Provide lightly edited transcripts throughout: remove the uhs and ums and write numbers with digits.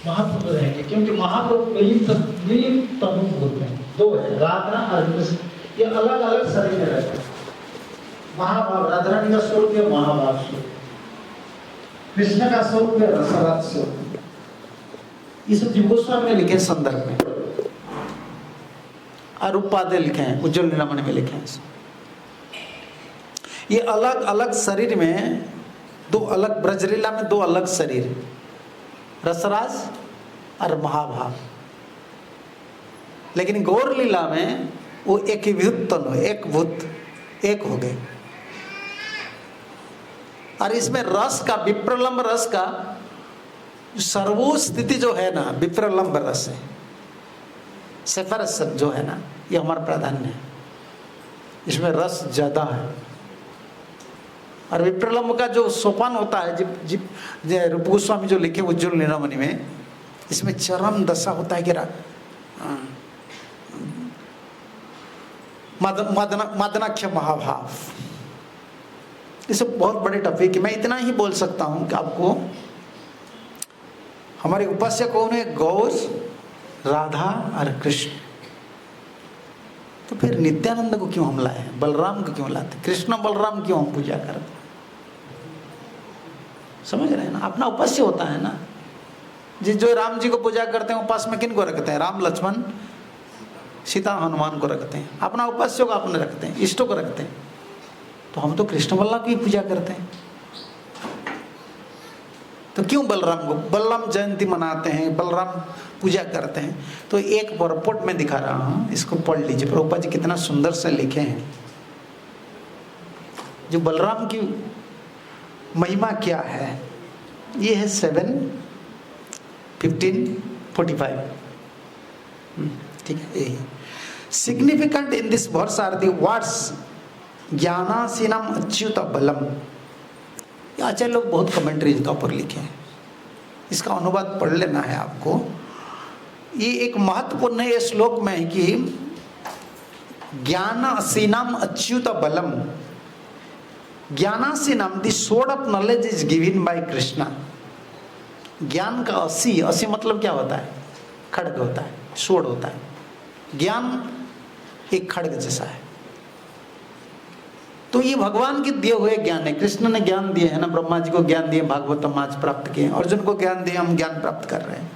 महाप्रभु रहेंगे, क्योंकि महाप्रभु मिलित तनु बोलते हैं, दो है, राधा और कृष्ण, ये अलग अलग शरीर में रहते हैं। महाभाव राधा रानी का स्वरूप है महाभाव स्वरूप, कृष्ण का स्वरूप है रसराज स्वरूप। इस जीव गोस्वामी ने लिखे संदर्भ में, अरूपादे लिखे हैं, उज्ज्वल नीलामणि में लिखे हैं। ये अलग अलग शरीर में दो अलग, ब्रजलीला में दो अलग शरीर, रसराज और महाभाव। लेकिन गौर लीला में वो एक ही भूत तनु, एक भूत, एक हो गए। और इसमें रस का, विप्रलंब रस का सर्वो स्थिति जो है ना, विप्रलंब रस है, सेफरस जो है ना, ये हमारा प्राधान्य है, इसमें रस ज्यादा है। और विप्रलंब का जो सोपान होता है, रूप गोस्वामी जो लिखे उज्ज्वल नीलामणि में, इसमें चरम दशा होता है कि मदनाख्य महाभाव। इसे बहुत बड़े टॉपिक है। मैं इतना ही बोल सकता हूं कि आपको हमारे उपास्य कौन है? गौर, राधा और कृष्ण। तो फिर नित्यानंद को क्यों हम लाए, बलराम को क्यों लाते, कृष्ण बलराम क्यों हम पूजा करते? समझ रहे हैं ना, अपना उपास्य होता है ना। जो राम जी को पूजा करते हैं, उपास में किन को रखते हैं? राम, लक्ष्मण, सीता, हनुमान को रखते हैं। अपना उपास्य को अपने रखते हैं, इष्टों को रखते हैं। तो हम तो कृष्ण बलराम की पूजा करते हैं, तो क्यों बलराम को, बलराम जयंती मनाते हैं, बलराम पूजा करते हैं। तो एक रिपोर्ट में दिखा रहा हूं, इसको पढ़ लीजिए। प्रभुपाद जी कितना सुंदर से लिखे हैं, जो बलराम की महिमा क्या है। ये है 7:15-45, ठीक है। यही significant in this verse are the words ज्ञानासीनम अच्युत बलम। आचार्य लोग बहुत कमेंट्री इसका ऊपर लिखे हैं, इसका अनुवाद पढ़ लेना है आपको। ये एक महत्वपूर्ण है श्लोक में है कि ज्ञानासीनम अच्युत बलम। ज्ञानासीनम, the sword of knowledge is given by Krishna. ज्ञान का असी मतलब क्या होता है? खड्ग होता है, सोर्ड होता है। ज्ञान एक खड्ग जैसा है। तो ये भगवान के दिए हुए ज्ञान है। कृष्ण ने ज्ञान दिए है ना, ब्रह्मा जी को ज्ञान दिए, भागवतम आज प्राप्त किए, अर्जुन को ज्ञान दिए, हम ज्ञान प्राप्त कर रहे हैं।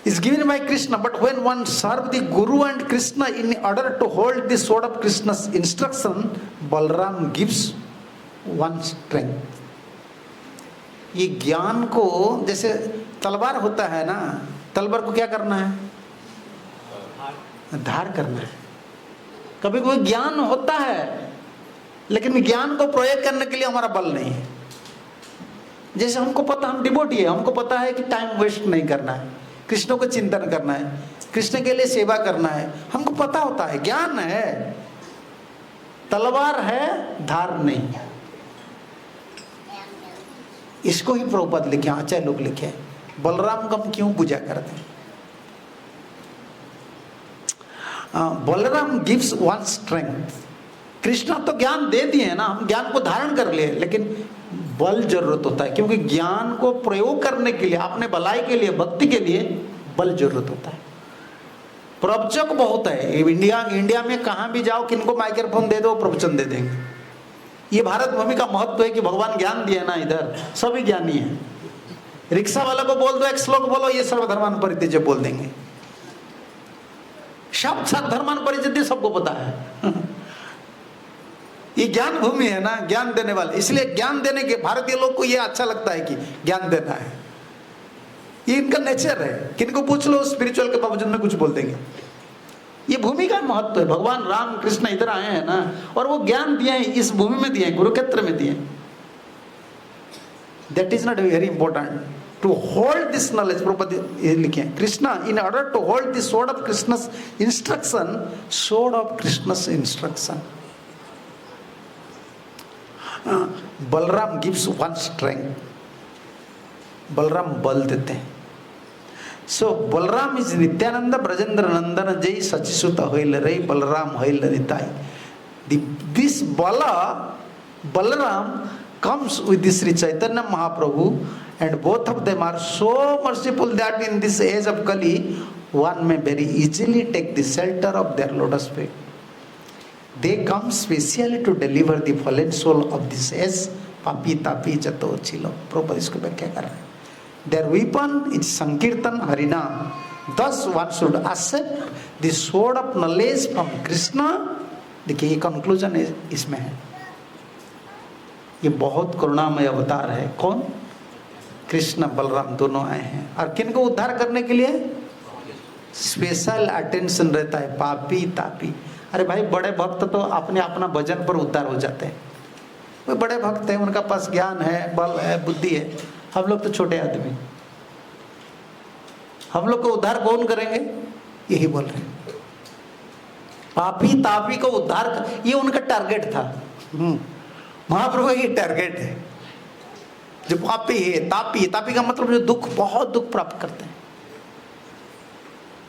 Is given by Krishna, but when one serve the Guru and Krishna in order to hold the sword of Krishna's instruction, Balram gives one strength. ये ज्ञान को, जैसे तलवार होता है ना, तलवार को क्या करना है? धार करना है। कभी कोई ज्ञान होता है, लेकिन ज्ञान को प्रयोग करने के लिए हमारा बल नहीं है। जैसे हमको पता, हम डिवोटी है, हमको पता है कि टाइम वेस्ट नहीं करना है, कृष्ण को चिंतन करना है, कृष्ण के लिए सेवा करना है, हमको पता होता है, ज्ञान है। तलवार है, धार नहीं। इसको ही प्रभुपाद लिखे, आचार्य लोग लिखे। बलराम को हम क्यों पूजा करते हैं? Balram gives one strength. Krishna तो ज्ञान दे दिए ना, हम ज्ञान को धारण कर लिए, लेकिन बल जरूरत होता है, क्योंकि ज्ञान को प्रयोग करने के लिए, अपने भलाई के लिए, भक्ति के लिए बल जरूरत होता है। प्रवचक बहुत है। इंडिया में कहां भी जाओ, किनको माइक्रोफोन दे दो, प्रवचन दे देंगे। ये भारत भूमि का महत्व है कि भगवान ज्ञान दिए ना, इधर सभी ज्ञानी है। रिक्शा वाला को बोल दो एक श्लोक बोलो, ये सर्वधर्मान परित्यज्य बोल देंगे। शब्द साथ धर्मान परिचित सबको पता है। ये ज्ञान भूमि है ना, ज्ञान देने वाले। इसलिए ज्ञान देने के भारतीय लोग को ये अच्छा लगता है कि ज्ञान देना है, ये इनका नेचर है। किनको पूछ लो स्पिरिचुअल के बावजूद में कुछ बोल देंगे। ये भूमि का महत्व है। भगवान राम कृष्ण इधर आए हैं ना, और वो ज्ञान दिए हैं, इस भूमि में दिए हैं, कुरुक्षेत्र में दिए। That is not very important to hold this knowledge. Prabhupad लिखे Krishna in order to hold the sword of Krishna's instruction, sword of Krishna's instruction. Balram gives one strength. Balram बल देते हैं। So बलराम is नित्यानंद ब्रजेंद्र नंदन जय सचिसुत होइल रे बलराम होइल रिताई। This Balaram comes with the Sri Chaitanya Mahaprabhu, and both of them are so merciful that in this age of Kali, one may very easily take the shelter of their lotus feet. They come specially to deliver the fallen soul of this age, papi tapi jato chilo. Prabhupada इसको व्याख्या कर रहे हैं. Their weapon is Sankirtan Harinam. Thus one should accept the sword of knowledge from Krishna. देखिए ये conclusion इसमें है. ये बहुत करुणामय अवतार है. कौन? कृष्ण बलराम दोनों आए हैं. और किन को उद्धार करने के लिए? स्पेशल अटेंशन रहता है पापी तापी. अरे भाई बड़े भक्त तो अपने अपना भजन पर उद्धार हो जाते हैं. वे बड़े भक्त हैं, उनका पास ज्ञान है, बल है, बुद्धि है. हम लोग तो छोटे आदमी, हम लोग को उद्धार कौन करेंगे? यही बोल रहे हैं. पापी तापी को उद्धार ये उनका टारगेट था. महाप्रभु ये टारगेट है. जो पापी है, तापी, तापी का मतलब जो दुख, बहुत दुख प्राप्त करते हैं,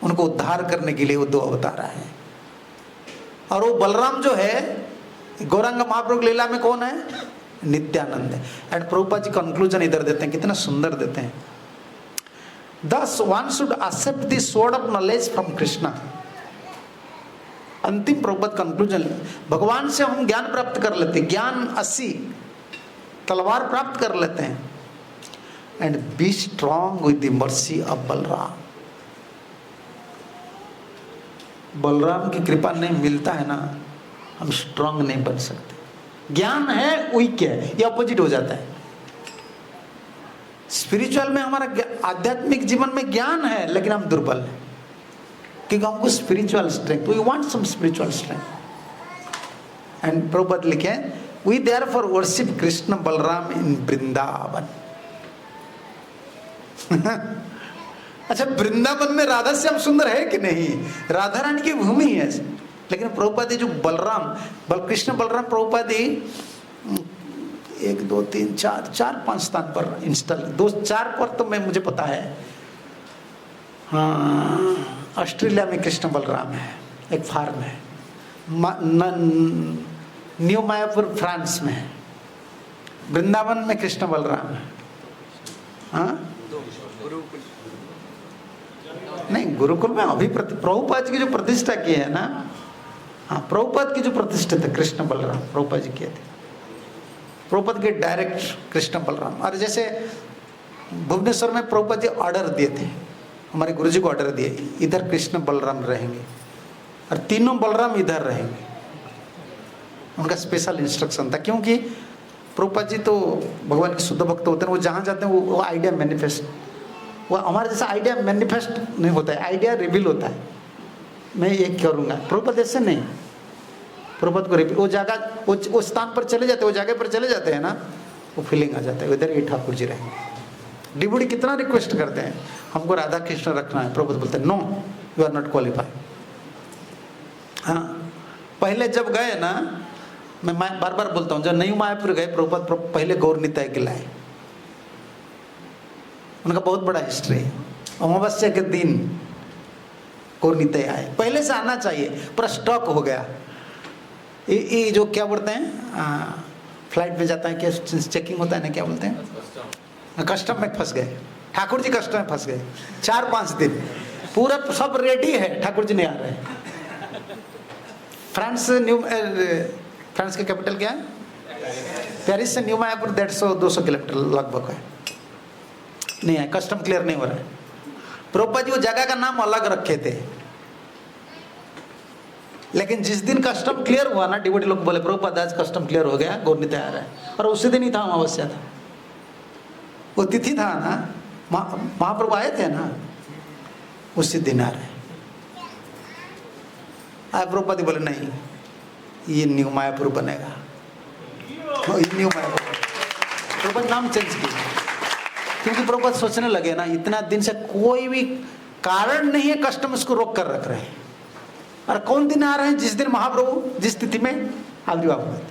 उनको उद्धार करने के लिए वो दो अवतार आए हैं. और वो बलराम जो है गौरांग महाप्रभु लीला में कौन है? नित्यानंद है. एंड प्रभुपाद जी कंक्लूजन इधर देते हैं, कितना सुंदर देते हैं. Thus one should accept the sword of knowledge from Krishna. अंतिम प्रभुपाद कंक्लूजन, भगवान से हम ज्ञान प्राप्त कर लेते हैं, ज्ञान 80 तलवार प्राप्त कर लेते हैं. And be strong with the mercy of Balram. Balram की कृपा नहीं मिलता है ना, हम स्ट्रांग नहीं बन सकते. ज्ञान है वीक है, ये अपोजिट हो जाता है. स्पिरिचुअल में हमारा आध्यात्मिक जीवन में ज्ञान है, लेकिन हम दुर्बल हैं, क्योंकि हमको spiritual strength, we want some spiritual strength. And Prabhupada लिखे, we therefore worship Krishna Balarama in Vrindavan. अच्छा, वृंदावन में राधा श्याम सुंदर है कि नहीं? राधा रानी की भूमि है. लेकिन प्रभुपाद जो बलराम कृष्ण बलराम प्रभुपाद 1 2 3 4 5 स्थान पर इंस्टॉल, 2 4 पर तो मैं मुझे पता है. हाँ, ऑस्ट्रेलिया में कृष्ण बलराम है, एक फार्म है. न्यू मायापुर फ्रांस में है. वृंदावन में कृष्ण बलराम है. हाँ नहीं, गुरुकुल में अभी प्रभुपाद की जो प्रतिष्ठा की है ना, हाँ, प्रभुपाद की जो प्रतिष्ठा थे कृष्ण बलराम प्रभुपाद जी किए थे. प्रभुपाद के डायरेक्ट कृष्ण बलराम. और जैसे भुवनेश्वर में प्रभुपाद जी ऑर्डर दिए थे, हमारे गुरुजी को ऑर्डर दिए, इधर कृष्ण बलराम रहेंगे और तीनों बलराम इधर रहेंगे. उनका स्पेशल इंस्ट्रक्शन था, क्योंकि प्रभुपाद जी तो भगवान के शुद्ध भक्त होते हैं. वो जहाँ जाते हैं वो आइडिया मैनिफेस्ट, वो हमारे जैसा आइडिया मैनिफेस्ट नहीं होता है, आइडिया रिवील होता है. मैं ये करूँगा, प्रभुपाद ऐसे नहीं. प्रभुपाद को रिवील, वो जगह वो स्थान पर चले जाते, वो जगह पर चले जाते हैं ना, वो फीलिंग आ जाता है इधर ये ठाकुर जी रहेंगे. डिबुड़ी कितना रिक्वेस्ट करते हैं, हमको राधा कृष्ण रखना है. प्रभुपाद बोलते हैं no, you are not qualified. हाँ, पहले जब गए ना, मैं बार बार बोलता हूँ, जब नई मायापुर गए प्रभुपाद पहले गौर निताय के लाए. उनका बहुत बड़ा हिस्ट्री है. अमावस्या के दिन गौर निताय आए. पहले से आना चाहिए, पर स्टॉक हो गया. ये जो क्या बोलते हैं, फ्लाइट में जाता है, क्या चेकिंग होता है ना, क्या बोलते हैं, कस्टम में फंस गए. ठाकुर जी कस्टम में फंस गए. 4-5 दिन पूरा सब रेडी है, ठाकुर जी नहीं आ रहे. फ्रांस की कैपिटल क्या है? पेरिस से न्यू मायापुर 150-200 किलोमीटर लगभग है. नहीं है, कस्टम क्लियर नहीं हो रहा है. प्रभुपाद जी वो जगह का नाम अलग रखे थे, लेकिन जिस दिन कस्टम क्लियर हुआ ना, डिवोटी लोग बोले प्रभुपाद आज कस्टम क्लियर हो गया, गौर निताय आ रहा है. और उसी दिन ही था अमावस्या था, वो तिथि था ना, महाप्रभु आए थे ना, उसी दिन आ रहे. प्रभुपाद जी बोले नहीं, ये न्यू मायापुर बनेगा. न्यू मायापुर प्रभुपाद नाम चेंज किया, क्योंकि प्रभुपाद सोचने लगे ना, इतना दिन से कोई भी कारण नहीं है, कस्टमर्स को रोक कर रख रहे हैं. और कौन दिन आ रहे हैं? जिस दिन महाप्रभु जिस तिथि में आविर्भाव हुए थे.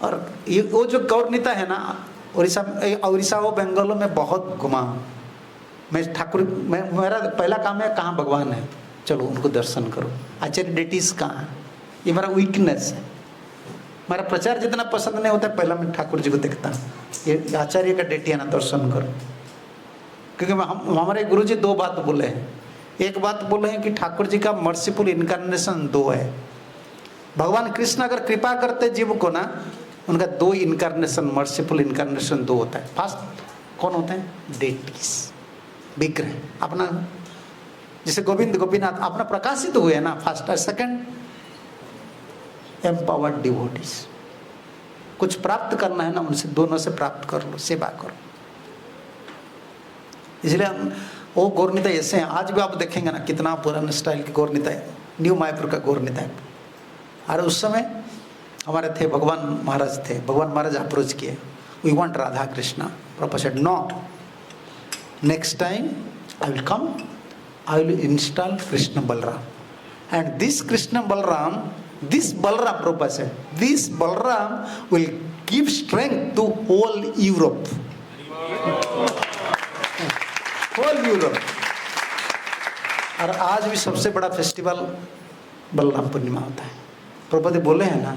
और ये वो जो गौरनीता है ना, उड़ीसा वो बंगालों में बहुत घुमा. मैं ठाकुर, मेरा पहला काम है कहाँ भगवान है, चलो उनको दर्शन करो. आचार्य डेटीज कहाँ है, ये मेरा वीकनेस है. हमारा प्रचार जितना पसंद नहीं होता, पहला मैं ठाकुर जी को देखता हूँ, ये आचार्य का डेटिया ना दर्शन करो। क्योंकि हम हमारे गुरु जी दो बात बोले हैं। एक बात बोले हैं कि ठाकुर जी का मर्सीफुल इनकारनेशन दो है। भगवान कृष्ण अगर कृपा करते जीव को ना, उनका दो इनकारनेशन, मर्सीफुल इनकारनेशन दो होता है। फर्स्ट कौन होते हैं? डेटीज, विग्रह अपना, जैसे गोविंद गोपीनाथ अपना प्रकाशित हुए है ना, फर्स्ट। और सेकंड एम्पावर्ड डिवोटीज, कुछ प्राप्त करना है ना उनसे, दोनों से प्राप्त कर लो, सेवा करो। इसलिए हम वो गौरनिताई ऐसे हैं, आज भी आप देखेंगे ना कितना पुराने स्टाइल की गौरनिताई, न्यू मायापुर का गौरनिताई। और उस समय हमारे थे भगवान महाराज थे, भगवान महाराज अप्रोच किए, वी वांट राधा कृष्णा। प्रभु said no, next time I will come, I will install Krishna Balram, and this Krishna Balram, this Balram, Prabhupada said, this Balram will give strength to whole Europe. Whole Europe. और आज भी सबसे बड़ा फेस्टिवल बलराम पूर्णिमा होता है। प्रभुपद बोले हैं ना,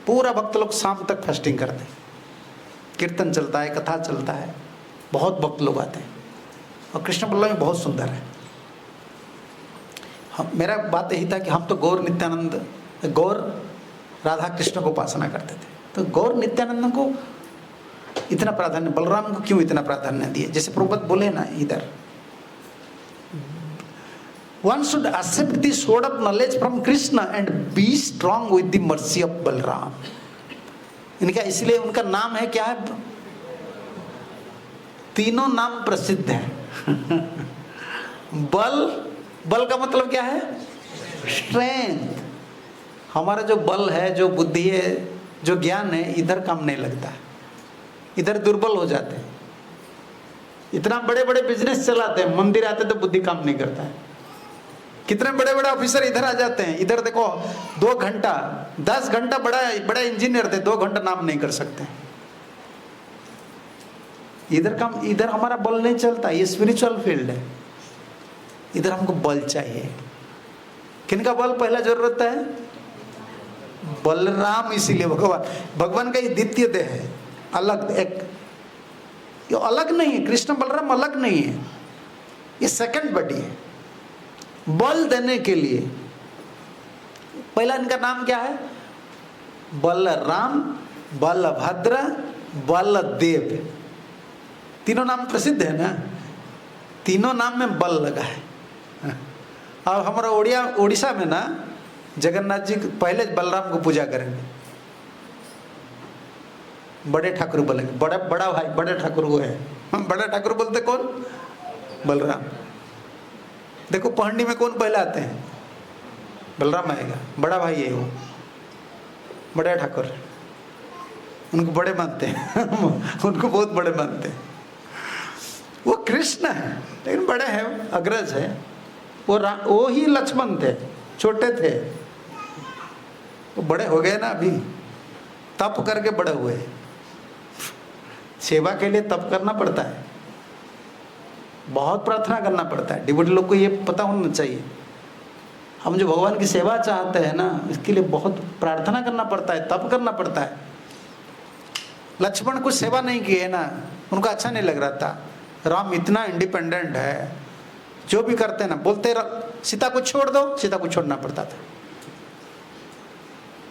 पूरा भक्त लोग शाम तक फास्टिंग करते हैं, कीर्तन चलता है, कथा चलता है, बहुत भक्त लोग आते हैं। और कृष्ण बलराम बहुत सुंदर है। मेरा बात यही था कि हम तो गौर नित्यानंद, गौर राधा कृष्ण को उपासना करते थे, तो गौर नित्यानंद को इतना प्राधान्य, बलराम को क्यों इतना प्राधान्य दिए? जैसे प्रभुपद बोले ना इधर, one should accept the sword of knowledge from Krishna and be strong with the mercy of Balram. इनका इसलिए उनका नाम है क्या है? तीनों नाम प्रसिद्ध है। बल का मतलब क्या है? स्ट्रेंथ। हमारा जो बल है, जो बुद्धि है, जो ज्ञान है, इधर काम नहीं लगता, इधर दुर्बल हो जाते हैं। इतना बड़े बड़े बिजनेस चलाते हैं, मंदिर आते तो बुद्धि काम नहीं करता है। कितने बड़े बड़े ऑफिसर इधर आ जाते हैं, इधर देखो 2 घंटा 10 घंटा, बड़ा इंजीनियर थे, 2 घंटा नाम नहीं कर सकते। इधर काम, इधर हमारा बल नहीं चलता, ये स्पिरिचुअल फील्ड है, इधर हमको बल चाहिए। किनका बल पहला जरूरत है? बलराम। इसीलिए भगवान का ये द्वितीय देह है, अलग, एक ये अलग नहीं है, कृष्ण बलराम अलग नहीं है, ये सेकंड बॉडी है। बल देने के लिए पहला इनका नाम क्या है? बलराम, बलभद्र, बलदेव। तीनों नाम प्रसिद्ध है ना, तीनों नाम में बल लगा है। अब हमारा उड़ीसा में ना जगन्नाथ जी पहले बलराम को पूजा करेंगे, बड़े ठाकुर बोलेंगे, बड़ा भाई बड़े ठाकुर वो है। हम बड़ा ठाकुर बोलते कौन? बलराम। देखो पहंडी में कौन पहले आते हैं? बलराम आएगा, बड़ा भाई है वो, बड़े ठाकुर, उनको बड़े मानते हैं। उनको बहुत बड़े मानते हैं। वो कृष्ण है लेकिन बड़े हैं, अग्रज है। वो ही लक्ष्मण थे, छोटे थे, वो बड़े हो गए ना, अभी तप करके बड़े हुए। सेवा के लिए तप करना पड़ता है, बहुत प्रार्थना करना पड़ता है। डिवोटी लोग को ये पता होना चाहिए। हम जो भगवान की सेवा चाहते हैं ना, इसके लिए बहुत प्रार्थना करना पड़ता है, तप करना पड़ता है। लक्ष्मण कुछ सेवा नहीं किए ना, उनको अच्छा नहीं लग रहा था। राम इतना इंडिपेंडेंट है, जो भी करते ना बोलते सीता को छोड़ दो, सीता को छोड़ना पड़ता था।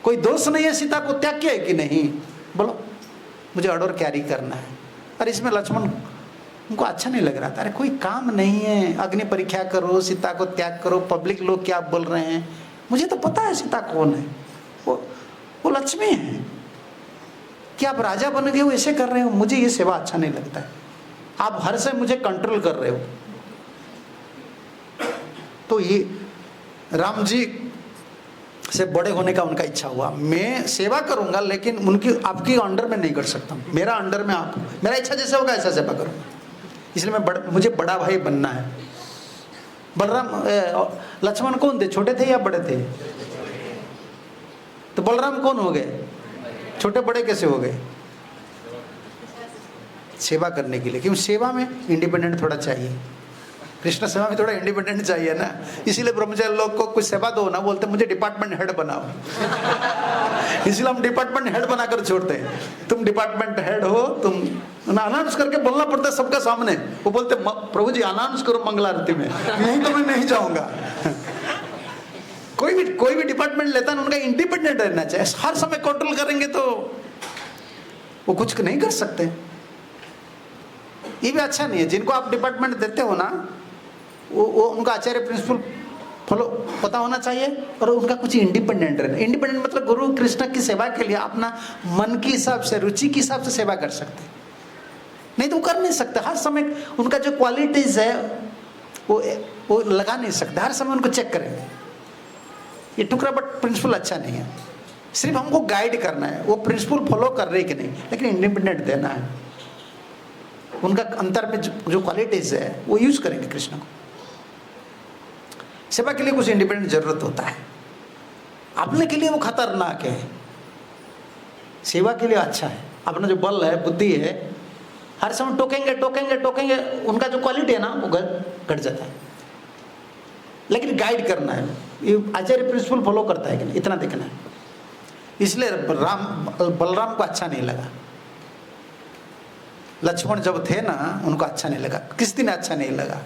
कोई दोष नहीं है, सीता को त्याग किया है कि नहीं? बोलो मुझे ऑर्डर कैरी करना है। और इसमें लक्ष्मण उनको अच्छा नहीं लग रहा था। अरे कोई काम नहीं है, अग्नि परीक्षा करो, सीता को त्याग करो, पब्लिक लोग क्या बोल रहे हैं, मुझे तो पता है सीता कौन है, वो लक्ष्मी है। क्या आप राजा बन गए हो, ऐसे कर रहे हो, मुझे ये सेवा अच्छा नहीं लगता है, आप हर से मुझे कंट्रोल कर रहे हो। तो ये राम जी से बड़े होने का उनका इच्छा हुआ, मैं सेवा करूंगा लेकिन उनकी आपकी अंडर में नहीं कर सकता, मेरा अंडर में आप, मेरा इच्छा जैसे होगा ऐसा सेवा करूंगा, इसलिए मुझे बड़ा भाई बनना है। बलराम लक्ष्मण कौन थे, छोटे थे या बड़े थे? तो बलराम कौन हो गए? छोटे बड़े कैसे हो गए? सेवा करने के लिए, क्योंकि सेवा में इंडिपेंडेंट थोड़ा चाहिए। कृष्ण सेवा में थोड़ा इंडिपेंडेंट चाहिए ना, इसीलिए ब्रह्मचारी लोग को कुछ सेवा दो ना, बोलते मुझे डिपार्टमेंट हेड बनाओ। इसलिए हम डिपार्टमेंट हेड बनाकर छोड़ते हैं। तुम डिपार्टमेंट हेड हो, तुम अनाउंस करके बोलना पड़ता है सबका सामने। वो बोलते प्रभु जी अनाउंस करो मंगल आरती में, नहीं तो मैं नहीं जाऊंगा। कोई भी डिपार्टमेंट लेता है, उनका इंडिपेंडेंट रहना चाहिए। हर समय कंट्रोल करेंगे तो वो कुछ नहीं कर सकते। ये भी अच्छा नहीं है। जिनको आप डिपार्टमेंट देते हो ना, वो उनका आचार्य प्रिंसिपल फॉलो पता होना चाहिए, और उनका कुछ इंडिपेंडेंट रहना। इंडिपेंडेंट मतलब गुरु कृष्ण की सेवा के लिए अपना मन के हिसाब से, रुचि के हिसाब से सेवा कर सकते हैं, नहीं तो वो कर नहीं सकते। हर समय उनका जो क्वालिटीज है वो लगा नहीं सकते। हर समय उनको चेक करेंगे। ये टुकड़ा बट प्रिंसिपल अच्छा नहीं है। सिर्फ हमको गाइड करना है, वो प्रिंसिपल फॉलो कर रहे कि नहीं, लेकिन इंडिपेंडेंट देना है। उनका अंतर में जो क्वालिटीज है वो यूज करेंगे कृष्ण को। सेवा के लिए कुछ इंडिपेंडेंट जरूरत होता है। अपने के लिए वो खतरनाक है, सेवा के लिए अच्छा है। अपना जो बल है, बुद्धि है, हर समय टोकेंगे टोकेंगे टोकेंगे, उनका जो क्वालिटी है ना वो घट जाता है। लेकिन गाइड करना है, ये आचार्य प्रिंसिपल फॉलो करता है कि नहीं, इतना देखना है। इसलिए बलराम को अच्छा नहीं लगा। लक्ष्मण जब थे ना, उनको अच्छा नहीं लगा। किस दिन अच्छा नहीं लगा?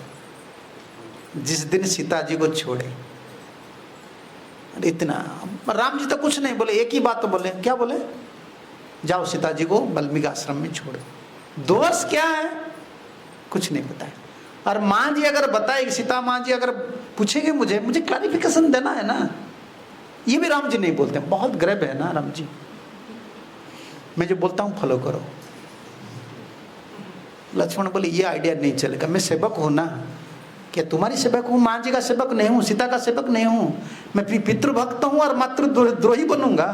जिस दिन सीता जी को छोड़े। इतना राम जी तो कुछ नहीं बोले, एक ही बात तो बोले। क्या बोले? जाओ सीता जी को वाल्मीकि आश्रम में छोड़ो। दोष क्या है? कुछ नहीं बताया। और माँ जी अगर बताएगी, सीता माँ जी अगर पूछेंगे मुझे क्लैरिफिकेशन देना है ना, ये भी राम जी नहीं बोलते। बहुत गर्व है ना राम जी, मैं जो बोलता हूँ फॉलो करो। लक्ष्मण बोले ये आइडिया नहीं चलेगा, मैं सेवक हूं ना, क्या तुम्हारी सेवक हूं? माँ जी का सेवक नहीं हूं, सीता का सेवक नहीं हूं, मैं पितृभक्त हूं और मातृद्रोही बनूंगा।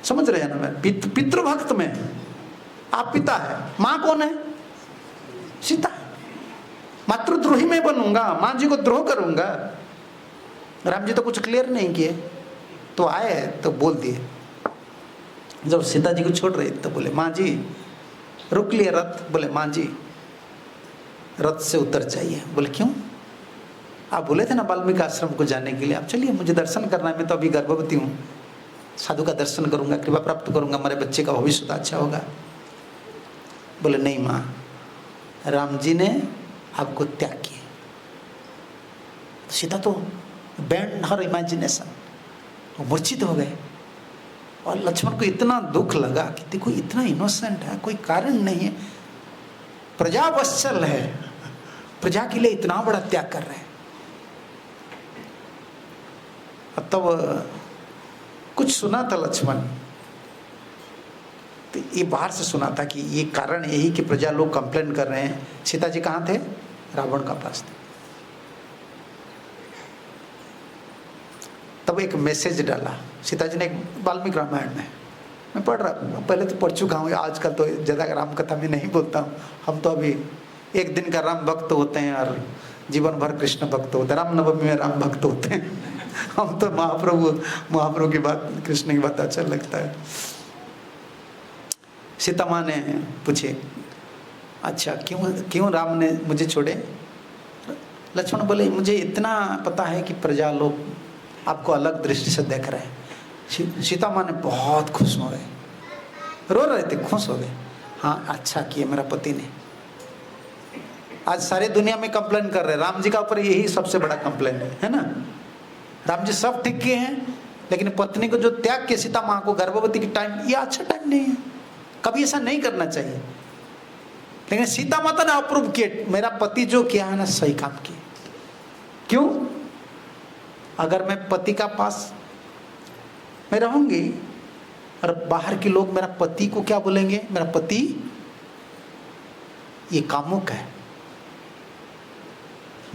समझ रहे हैं ना? मैं पितृभक्त में आप पिता है, माँ कौन है? सीता। मातृद्रोही में बनूंगा, माँ जी को द्रोह करूंगा। राम जी तो कुछ क्लियर नहीं किए, तो आए तो बोल दिए। जब सीता जी को छोड़ रहे तो बोले माँ जी रुक लिए रथ। बोले माँ जी रथ से उतर जाइए। बोले क्यों? आप बोले थे ना वाल्मीकि आश्रम को जाने के लिए, आप चलिए, मुझे दर्शन करना है। मैं तो अभी गर्भवती हूँ, साधु का दर्शन करूंगा, कृपा प्राप्त करूंगा, हमारे बच्चे का भविष्य अच्छा होगा। बोले नहीं माँ, राम जी ने आपको त्याग किया। सीता तो बैंड हर इमेजिनेशन, वो मूर्छित हो गए। और लक्ष्मण को इतना दुख लगा कि देखो इतना इनोसेंट है, कोई कारण नहीं है, प्रजा वत्सल है, प्रजा के लिए इतना बड़ा त्याग कर रहे हैं। अब तब कुछ सुना था लक्ष्मण, तो ये बाहर से सुना था कि ये कारण यही कि प्रजा लोग कंप्लेन कर रहे हैं। सीता जी कहाँ थे? रावण का पास थे। तब एक मैसेज डाला सीता जी ने, वाल्मीकि रामायण में। मैं पढ़ रहा, पहले तो पढ़ चुका हूँ, आजकल तो ज़्यादा राम कथा में नहीं बोलता हूँ। हम तो अभी एक दिन का राम भक्त होते हैं और जीवन भर कृष्ण भक्त होते हैं। रामनवमी में राम भक्त होते हैं। हम तो महाप्रभु की बात, कृष्ण की बात अच्छा लगता है। सीता माँ ने पूछे अच्छा क्यों राम ने मुझे छोड़े? लक्ष्मण बोले मुझे इतना पता है कि प्रजा लोग आपको अलग दृष्टि से देख रहे हैं। सीता माँ ने बहुत खुश हो गए, रो रहे थे, खुश हो गए। हाँ अच्छा किया मेरा पति ने। आज सारे दुनिया में कंप्लेन कर रहे हैं, राम जी का ऊपर यही सबसे बड़ा कंप्लेन है ना। राम जी सब ठीक किए हैं, लेकिन पत्नी को जो त्याग के सीता माँ को गर्भवती के टाइम, ये अच्छा टाइम नहीं है, कभी ऐसा नहीं करना चाहिए। लेकिन सीता माता ने अप्रूव किए, मेरा पति जो किया है ना सही काम किया। क्यों? अगर मैं पति का पास मैं रहूंगी और बाहर के लोग मेरा पति को क्या बोलेंगे? मेरा पति ये कामुक है,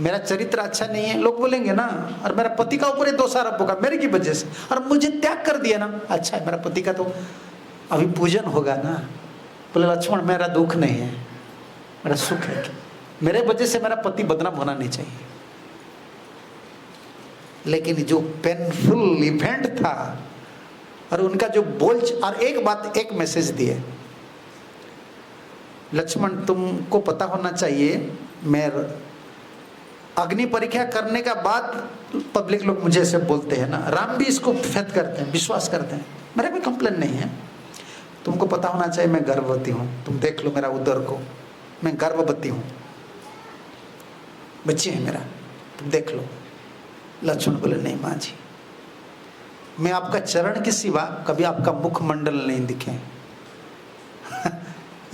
मेरा चरित्र अच्छा नहीं है, लोग बोलेंगे ना। और मेरा पति का ऊपर दोष आरोप होगा मेरे की वजह से, और मुझे त्याग कर दिया ना, अच्छा है मेरा पति का तो अभी पूजन होगा ना। बोले लक्ष्मण मेरा दुख नहीं है, मेरा सुख है कि मेरे वजह से मेरा पति बदनाम होना नहीं चाहिए। लेकिन जो पेनफुल इवेंट था और उनका जो बोल, और एक बात, एक मैसेज दिए, लक्ष्मण तुमको पता होना चाहिए, मैं अग्नि परीक्षा करने का बाद पब्लिक लोग मुझे ऐसे बोलते हैं ना, राम भी इसको फेथ करते हैं, विश्वास करते हैं। मेरा कोई कंप्लेन नहीं है। तुमको पता होना चाहिए मैं गर्भवती हूँ, तुम देख लो मेरा उदर को, मैं गर्भवती हूँ, बच्चे हैं मेरा, तुम देख लो। लक्ष्मण बोले नहीं माँ जी, मैं आपका चरण के सिवा कभी आपका मुखमंडल नहीं दिखे।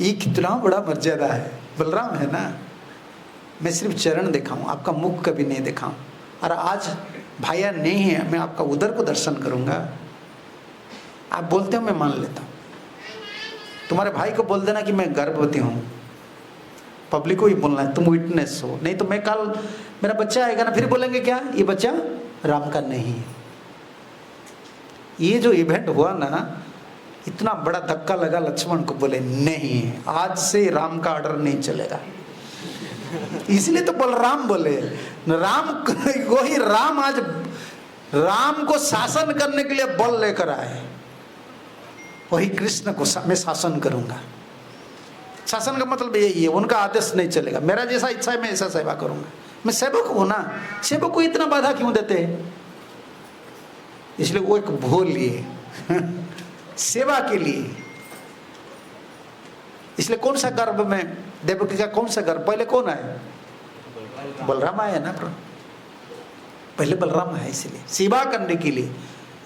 ये कितना बड़ा मर्यादा है। बलराम है ना, मैं सिर्फ चरण देखा हूँ, आपका मुख कभी नहीं देखा हूँ। और आज भाइया नहीं है, मैं आपका उदर को दर्शन करूंगा। आप बोलते हो मैं मान लेता हूँ। तुम्हारे भाई को बोल देना कि मैं गर्भवती हूँ, पब्लिक को ही बोलना है, तुम विटनेस हो। नहीं तो मैं कल मेरा बच्चा आएगा ना, फिर बोलेंगे क्या ये बच्चा राम का नहीं है। ये जो इवेंट हुआ ना, इतना बड़ा धक्का लगा लक्ष्मण को, बोले नहीं आज से राम का ऑर्डर नहीं चलेगा। इसलिए तो बलराम बोले, राम वही राम आज राम को शासन करने के लिए बल लेकर आए। वही कृष्ण को मैं शासन करूंगा। शासन का मतलब यही है, उनका आदेश नहीं चलेगा, मेरा जैसा इच्छा है मैं ऐसा सेवा करूंगा। मैं सेवक हूं ना, सेवक को इतना बाधा क्यों देते हैं? इसलिए वो एक भूल लिए सेवा के लिए। इसलिए कौन सा गर्भ में देवकी का कौन सा गर्भ, पहले कौन आए? बलराम आए ना, पहले बलराम आए। इसलिए सेवा करने के लिए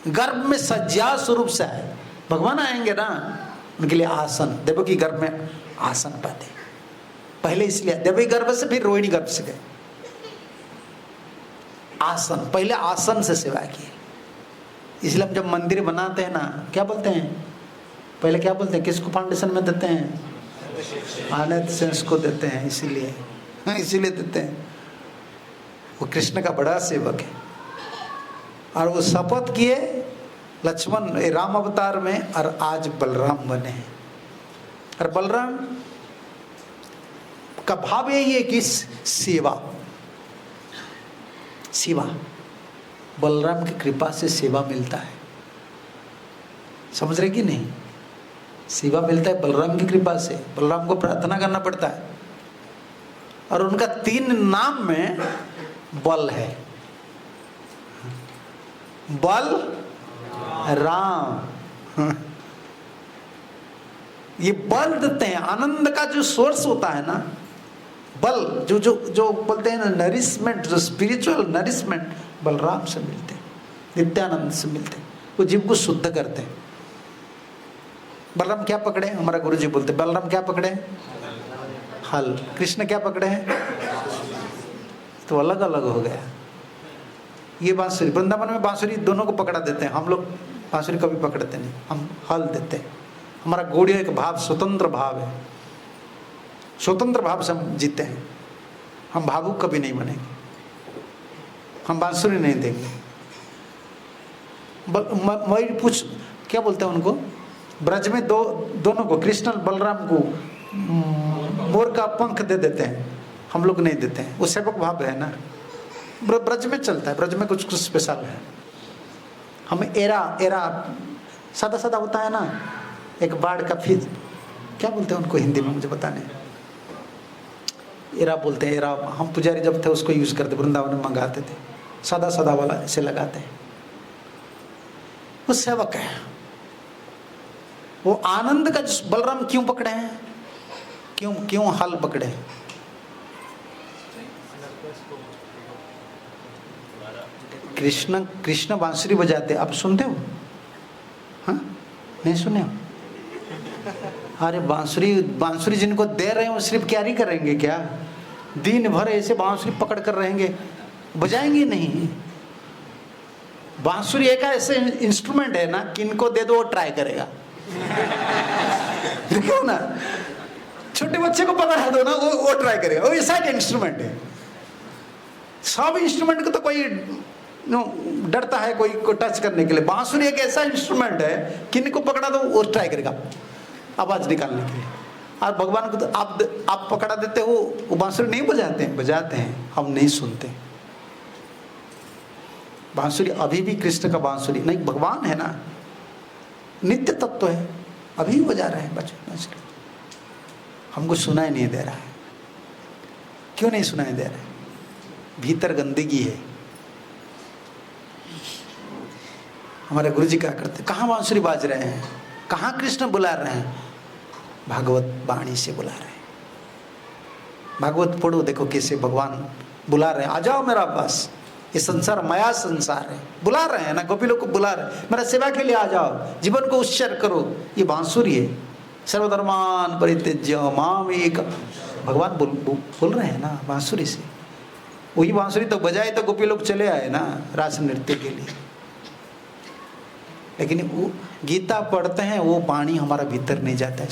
गर्भ में सज्जा स्वरूप से आए। भगवान आएंगे ना, उनके लिए आसन, देवकी गर्भ में आसन पाते पहले, इसलिए देवकी गर्भ से फिर रोहिणी गर्भ से गए। आसन, पहले आसन से सेवा की। इसलिए हम जब मंदिर बनाते हैं ना, क्या बोलते हैं पहले, क्या बोलते हैं, किसको फाउंडेशन में देते हैं? आनंद सेंस को देते हैं। इसीलिए देते हैं। वो कृष्ण का बड़ा सेवक है। और वो शपथ किए लक्ष्मण राम अवतार में, और आज बलराम बने हैं। और बलराम का भाव यही है कि सेवा, सेवा, बलराम की कृपा से सेवा मिलता है। समझ रहे कि नहीं? सेवा मिलता है बलराम की कृपा से। बलराम को प्रार्थना करना पड़ता है। और उनका 3 नाम में बल है। बल राम, ये बल देते हैं। आनंद का जो सोर्स होता है ना, बल जो जो जो बोलते हैं ना, नरिशमेंट, जो स्पिरिचुअल नरिशमेंट बलराम से मिलते हैं, नित्यानंद से मिलते हैं। वो जीव को शुद्ध करते हैं। बलराम क्या पकड़े? हमारा गुरुजी बोलते बलराम क्या पकड़े? हल। कृष्ण क्या पकड़े हैं? तो अलग अलग हो गया। ये बांसुरी, वृंदावन में बांसुरी दोनों को पकड़ा देते हैं। हम लोग बांसुरी कभी पकड़ते नहीं, हम हल देते हैं। हमारा गौड़ीय एक भाव स्वतंत्र भाव है। स्वतंत्र भाव से हम जीते हैं। हम भावुक कभी नहीं बनेंगे। हम बांसुरी नहीं देंगे। मैं पूछ क्या बोलते हैं उनको, ब्रज में दोनों को, कृष्ण बलराम को मोर का पंख दे देते हैं। हम लोग नहीं देते हैं। वो सेवक भाव है ना, ब्रज में चलता है। ब्रज में कुछ कुछ स्पेशल है। हम एरा सादा सादा होता है ना, एक बाढ़ का, फिर क्या बोलते हैं उनको हिंदी में, मुझे पता नहीं, एरा बोलते हैं। एरा हम पुजारी जब थे उसको यूज करते, वृंदावन में मंगाते थे। सादा सादा वाला ऐसे लगाते हैं। वो सेवक है। वो आनंद का जो बलराम क्यों पकड़े हैं, क्यों हल पकड़े हैं? कृष्ण बांसुरी बजाते, आप सुनते हो? हाँ, नहीं सुने हो? अरे बांसुरी जिनको दे रहे हो सिर्फ क्यारी करेंगे क्या? दिन भर ऐसे बांसुरी पकड़ कर रहेंगे, बजाएंगे नहीं। बांसुरी एक ऐसे इंस्ट्रूमेंट है ना, किनको दे दो वो ट्राई करेगा। क्यों ना, छोटे बच्चे को पकड़ा दो ना, वो ट्राई करेगा। वो ऐसा एक इंस्ट्रूमेंट है। सब इंस्ट्रूमेंट को तो कोई डरता है कोई को टच करने के लिए। बांसुरी एक ऐसा इंस्ट्रूमेंट है, किनको पकड़ा दो वो ट्राई करेगा आवाज निकालने के लिए। और भगवान को तो आप पकड़ा देते हो, वो बांसुरी नहीं बजाते हैं, हम नहीं सुनते। बांसुरी अभी भी कृष्ण का बांसुरी नहीं, भगवान है ना, नित्य तत्व है, अभी भी बजा रहे हैं बच्चे। हमको सुनाई नहीं दे रहा है। क्यों नहीं सुनाई दे रहा है? भीतर गंदगी है। हमारे गुरु जी क्या करते, कहाँ बांसुरी बाज रहे हैं, कहाँ कृष्ण बुला रहे हैं, भागवत वाणी से बुला रहे हैं। भागवत पढ़ो, देखो कैसे भगवान बुला रहे हैं, आ जाओ मेरा पास, ये संसार माया संसार है, बुला रहे हैं ना, गोपी लोग को बुला रहे हैं, मेरा सेवा के लिए आ जाओ, जीवन को उत्सर्ग करो। ये बांसुरी है। सर्वधर्मान परित्यज्य माम एक, भगवान बोल रहे हैं ना बांसुरी से। वही बांसुरी तो बजाए तो गोपी लोग चले आए ना रास नृत्य के लिए। लेकिन वो गीता पढ़ते हैं, वो वाणी हमारा भीतर नहीं जाता है,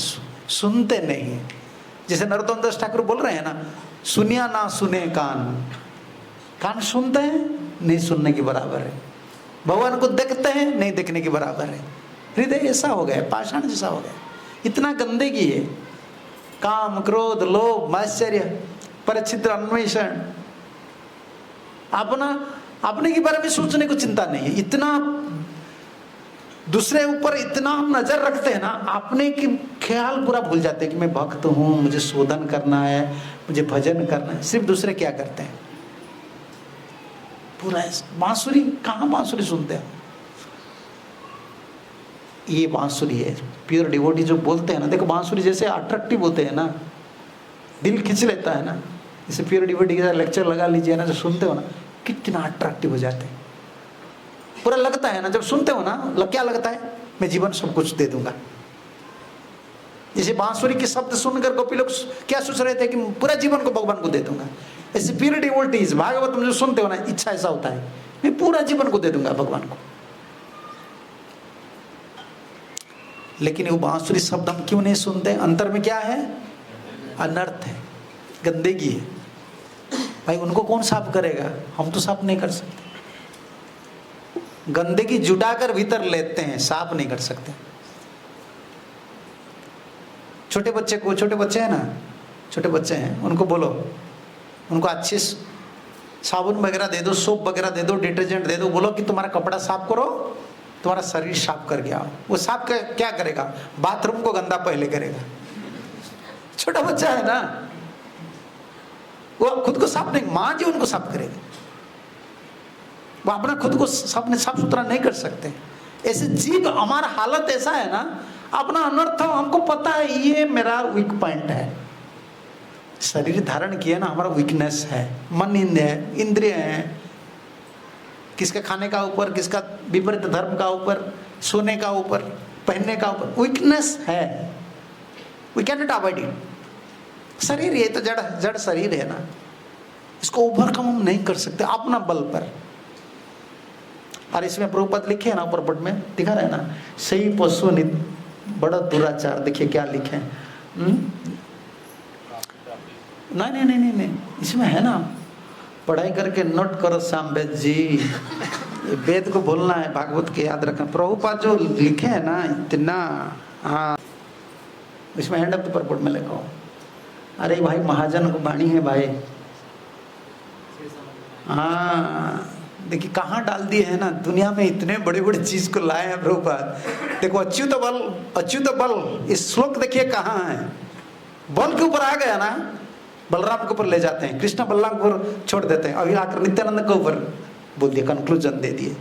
सुनते नहीं है। जैसे नरोत्तम दास ठाकुर बोल रहे हैं ना, सुनिया ना सुने कान, कान सुनते हैं नहीं सुनने के बराबर है, भगवान को देखते हैं नहीं देखने के बराबर है। हृदय ऐसा हो गया, पाषाण जैसा हो गया, इतना गंदगी है। काम क्रोध लोभ मात्सर्य परचित्र अन्वेषण, अपने के बारे में सोचने को चिंता नहीं है। इतना दूसरे ऊपर इतना हम नजर रखते हैं ना, अपने की ख्याल पूरा भूल जाते हैं कि मैं भक्त हूँ, मुझे शोधन करना है, मुझे भजन करना है। सिर्फ दूसरे क्या करते हैं, पूरा बांसुरी, कहाँ बांसुरी सुनते हैं। ये बांसुरी है, प्योर डिवोटी जो बोलते हैं ना, देखो बांसुरी जैसे अट्रैक्टिव होते हैं ना, दिल खींच लेता है ना। जैसे प्योर डिवोटी का लेक्चर लगा लीजिए ना, जो सुनते हो ना, कितना अट्रैक्टिव हो जाते हैं। पूरा लगता है ना, जब सुनते हो ना, क्या लगता है, मैं जीवन सब कुछ दे दूंगा। जैसे बांसुरी के शब्द सुनकर गोपी लोग क्या सोच रहे थे कि पूरा जीवन को भगवान को दे दूंगा। ऐसे प्योर डिवोटीज भागवत में जो सुनते हो ना, इच्छा ऐसा होता है, मैं पूरा जीवन को दे दूंगा भगवान को। लेकिन वो बांसुरी शब्द हम क्यों नहीं सुनते? अंतर में क्या है? अनर्थ है, गंदगी है। भाई उनको कौन साफ करेगा? हम तो साफ नहीं कर सकते। गंदगी जुटाकर भीतर लेते हैं, साफ नहीं कर सकते। छोटे बच्चे को, छोटे बच्चे हैं ना, छोटे बच्चे हैं, उनको बोलो, उनको अच्छे साबुन वगैरह दे दो, सोप वगैरह दे दो, डिटर्जेंट दे दो, बोलो कि तुम्हारा कपड़ा साफ करो, तुम्हारा शरीर साफ करके आओ। वो साफ क्या करेगा? बाथरूम को गंदा पहले करेगा। छोटा बच्चा है ना, वो खुद को साफ नहीं, माँ जी उनको साफ करेगी। वो अपना खुद को साफ सुथरा नहीं कर सकते। ऐसे जीव, हमारा हालत ऐसा है ना, अपना अनर्थ हमको पता है, ये मेरा वीक पॉइंट है। शरीर धारण किया ना, हमारा वीकनेस है, मन इंद्रिय है, किसके खाने का ऊपर, किसका विपरीत धर्म का ऊपर, सोने का ऊपर, पहनने का ऊपर, वीकनेस है। We can not avoid it. शरीर ये तो जड़ शरीर है ना, इसको ओवरकम हम नहीं कर सकते अपना बल पर। और इसमें प्रभुपद लिखे है ना, ऊपर पट में दिखा रहे हैं ना, सही पशु बड़ा दुराचार। देखिए क्या लिखे हैं। नहीं, इसमें है ना, पढ़ाई करके नोट करो श्याम वेद जी, वेद को बोलना है, भागवत के याद रखना। प्रभुपाद जो लिखे है ना, इतना, हाँ, इसमें हैंड ऑफ द परपोर्ट में लिखो। अरे भाई महाजन को वाणी है भाई। हाँ देखिए कहाँ डाल दिए है ना, दुनिया में इतने बड़े बड़े चीज को लाए हैं प्रभुपाद। देखो अच्युत बल, इस श्लोक देखिए कहाँ है, बल के ऊपर आ गया ना, बलराम के ऊपर ले जाते हैं, कृष्ण बलराम के ऊपर छोड़ देते हैं, अभी आकर नित्यानंद के ऊपर बोल दिया, कंक्लूजन दे दिए।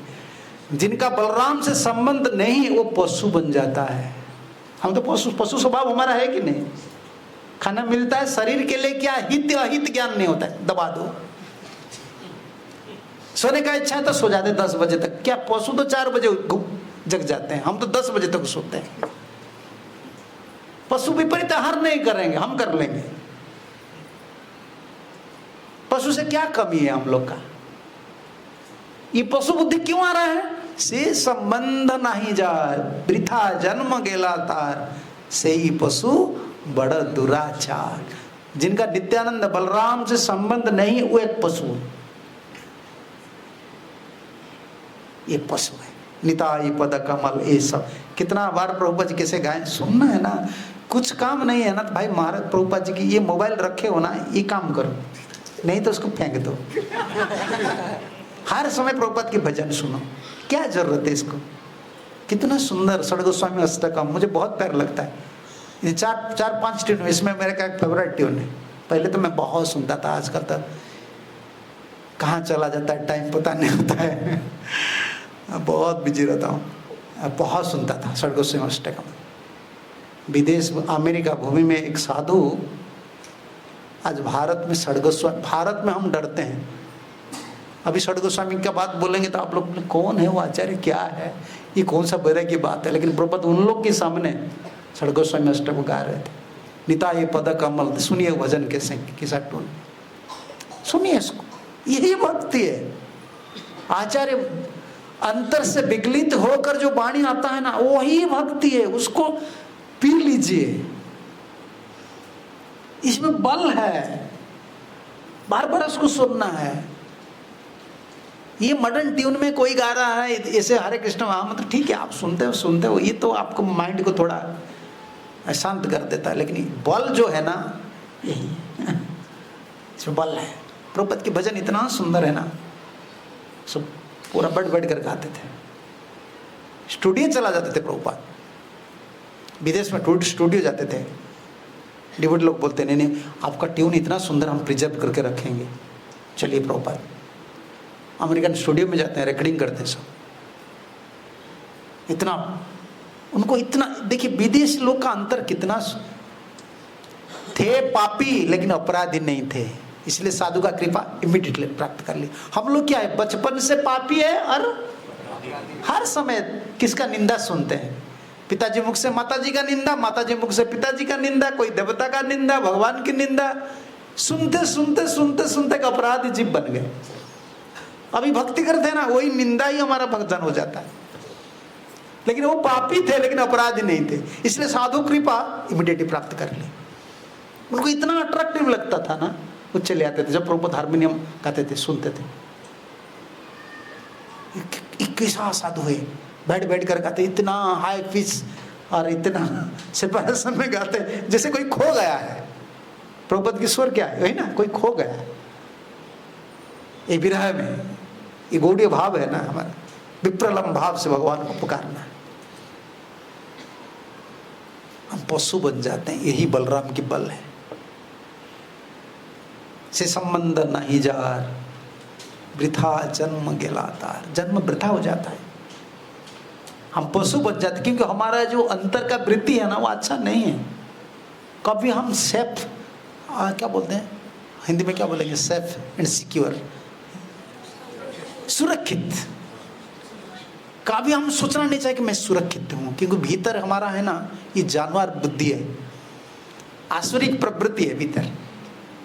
जिनका बलराम से संबंध नहीं, वो पशु बन जाता है। हम तो पशु स्वभाव हमारा है कि नहीं? खाना मिलता है, शरीर के लिए क्या हित अहित ज्ञान नहीं होता है, दबा दो। सोने का इच्छा है तो सो जाते 10 बजे तक। क्या पशु तो 4 बजे जग जाते हैं, हम तो 10 बजे तक सोते हैं। पशु विपरीत आहार नहीं करेंगे, हम कर लेंगे। पशु से क्या कमी है हम लोग का? ये पशु बुद्धि क्यों आ रहा है? से संबंध नहीं जाए, वृथा जन्म गेला तार, से ही पशु बड़ा दुराचार। जिनका नित्यानंद बलराम से संबंध नहीं, वो एक पशु है, ये पशु है। निताई पद कमल, ये सब कितना बार प्रभुपाद जी कैसे गाए, सुनना है ना। कुछ काम नहीं है ना तो भाई महाराज प्रभुपाद जी की ये मोबाइल रखे हो ना, ये काम करो, नहीं तो उसको फेंक दो। हर समय प्रभुपाद के भजन सुनो, क्या जरूरत है इसको? कितना सुंदर षड गोस्वामी अष्टकम, मुझे बहुत प्यार लगता है। ये 4-5 ट्यून, इसमें मेरे का एक फेवरेट ट्यून है। पहले तो मैं बहुत सुनता था, आजकल तो कहाँ चला जाता है टाइम पता नहीं होता है। बहुत बिजी रहता हूँ, बहुत सुनता था षड गोस्वामी अष्टकम। विदेश अमेरिका भूमि में एक साधु, आज भारत में षड गोस्वामी, भारत में हम डरते हैं। अभी षड गोस्वामी की बात बोलेंगे तो आप लोग कौन है वो आचार्य, क्या है ये, कौन सा बैरय की बात है, लेकिन प्रभुपाद उन लोग के सामने षड गोस्वामी अष्टकम गा रहे थे। निताय पद कमल, सुनिए भजन किसा टोन, सुनिए इसको, यही भक्ति है। आचार्य अंतर से विगलित होकर जो वाणी आता है ना, वही भक्ति है, उसको पी लीजिए, इसमें बल है, बार बार उसको सुनना है। ये मॉडर्न ट्यून में कोई गा रहा है ऐसे हरे कृष्ण मतलब ठीक है, आप सुनते हो, ये तो आपको माइंड को थोड़ा शांत कर देता है, लेकिन बल जो है ना, यही इसमें बल है। प्रभुपाद की भजन इतना सुंदर है ना, सब पूरा बैठ कर गाते थे। स्टूडियो चला जाते थे प्रभुपाद, विदेश में स्टूडियो जाते थे। डिवोटी लोग बोलते नहीं आपका ट्यून इतना सुंदर, हम प्रिजर्व करके रखेंगे, चलिए प्रभुपाद। अमेरिकन स्टूडियो में जाते हैं, रिकॉर्डिंग करते हैं सब। इतना उनको इतना, देखिए विदेश लोग का अंतर कितना, थे पापी लेकिन अपराधी नहीं थे, इसलिए साधु का कृपा इमीडिएटली प्राप्त कर ली। हम लोग क्या है, बचपन से पापी है और हर समय किसका निंदा सुनते हैं, पिताजी मुख से माताजी का निंदा, माताजी मुख से पिताजी का निंदा, कोई देवता का निंदा, भगवान की निंदा, सुनते सुनते सुनते सुनते एक अपराधी जीव बन गए। अभी भक्ति करते हैं ना, वही निंदा ही हमारा भक्तजन हो जाता है। लेकिन वो पापी थे लेकिन अपराधी नहीं थे, इसलिए साधु कृपा इमीडिएटली प्राप्त कर ली। उनको इतना अट्रैक्टिव लगता था ना, वो चले आते थे। जब प्रभुपाद हारमोनियम गाते थे, सुनते थे, 21 साधु है, बैठ कर गाते, इतना हाई पिच और इतना सेपरेशन में गाते जैसे कोई खो गया है। प्रभुपाद की स्वर क्या है, वही ना, कोई खो गया है। ये विरह में ये गौड़ीय भाव है ना हमारा, विप्रलम भाव से भगवान को पुकारना। हम पशु बन जाते हैं, यही बलराम की बल है। से संबंध नहीं जार, वृथा जन्म गेलातार, जन्म वृथा हो जाता है, हम पशु बन जाते, क्योंकि हमारा जो अंतर का वृत्ति है ना, वो अच्छा नहीं है। कभी हम सेफ क्या बोलते हैं हिंदी में, क्या बोलेंगे, सेफ एंड सिक्योर, सुरक्षित। कभी हम सोचना नहीं चाहिए कि मैं सुरक्षित हूं, क्योंकि भीतर हमारा है ना, ये जानवर बुद्धि है, आसुरिक प्रवृत्ति है भीतर।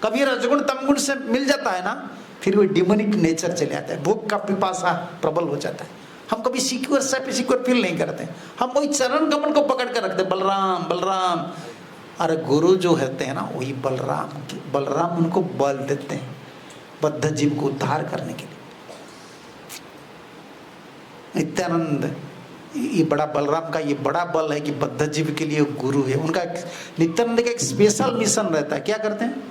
कभी रजगुण तमगुण से मिल जाता है ना, फिर वो डिमोनिक नेचर चले आता है, भूख का पिपासा प्रबल हो जाता है। हम कभी सिक्योर सिक्योर फील नहीं करते, हम वही चरण कमल को पकड़ कर रखते, बलराम बलराम। अरे गुरु जो होते हैं ना, वही बलराम उनको बल देते हैं बद्ध जीव को उद्धार करने के लिए। नित्यानंद, ये बड़ा बलराम का ये बड़ा बल है कि बद्ध जीव के लिए गुरु है। उनका नित्यानंद का एक स्पेशल मिशन रहता है। क्या करते हैं,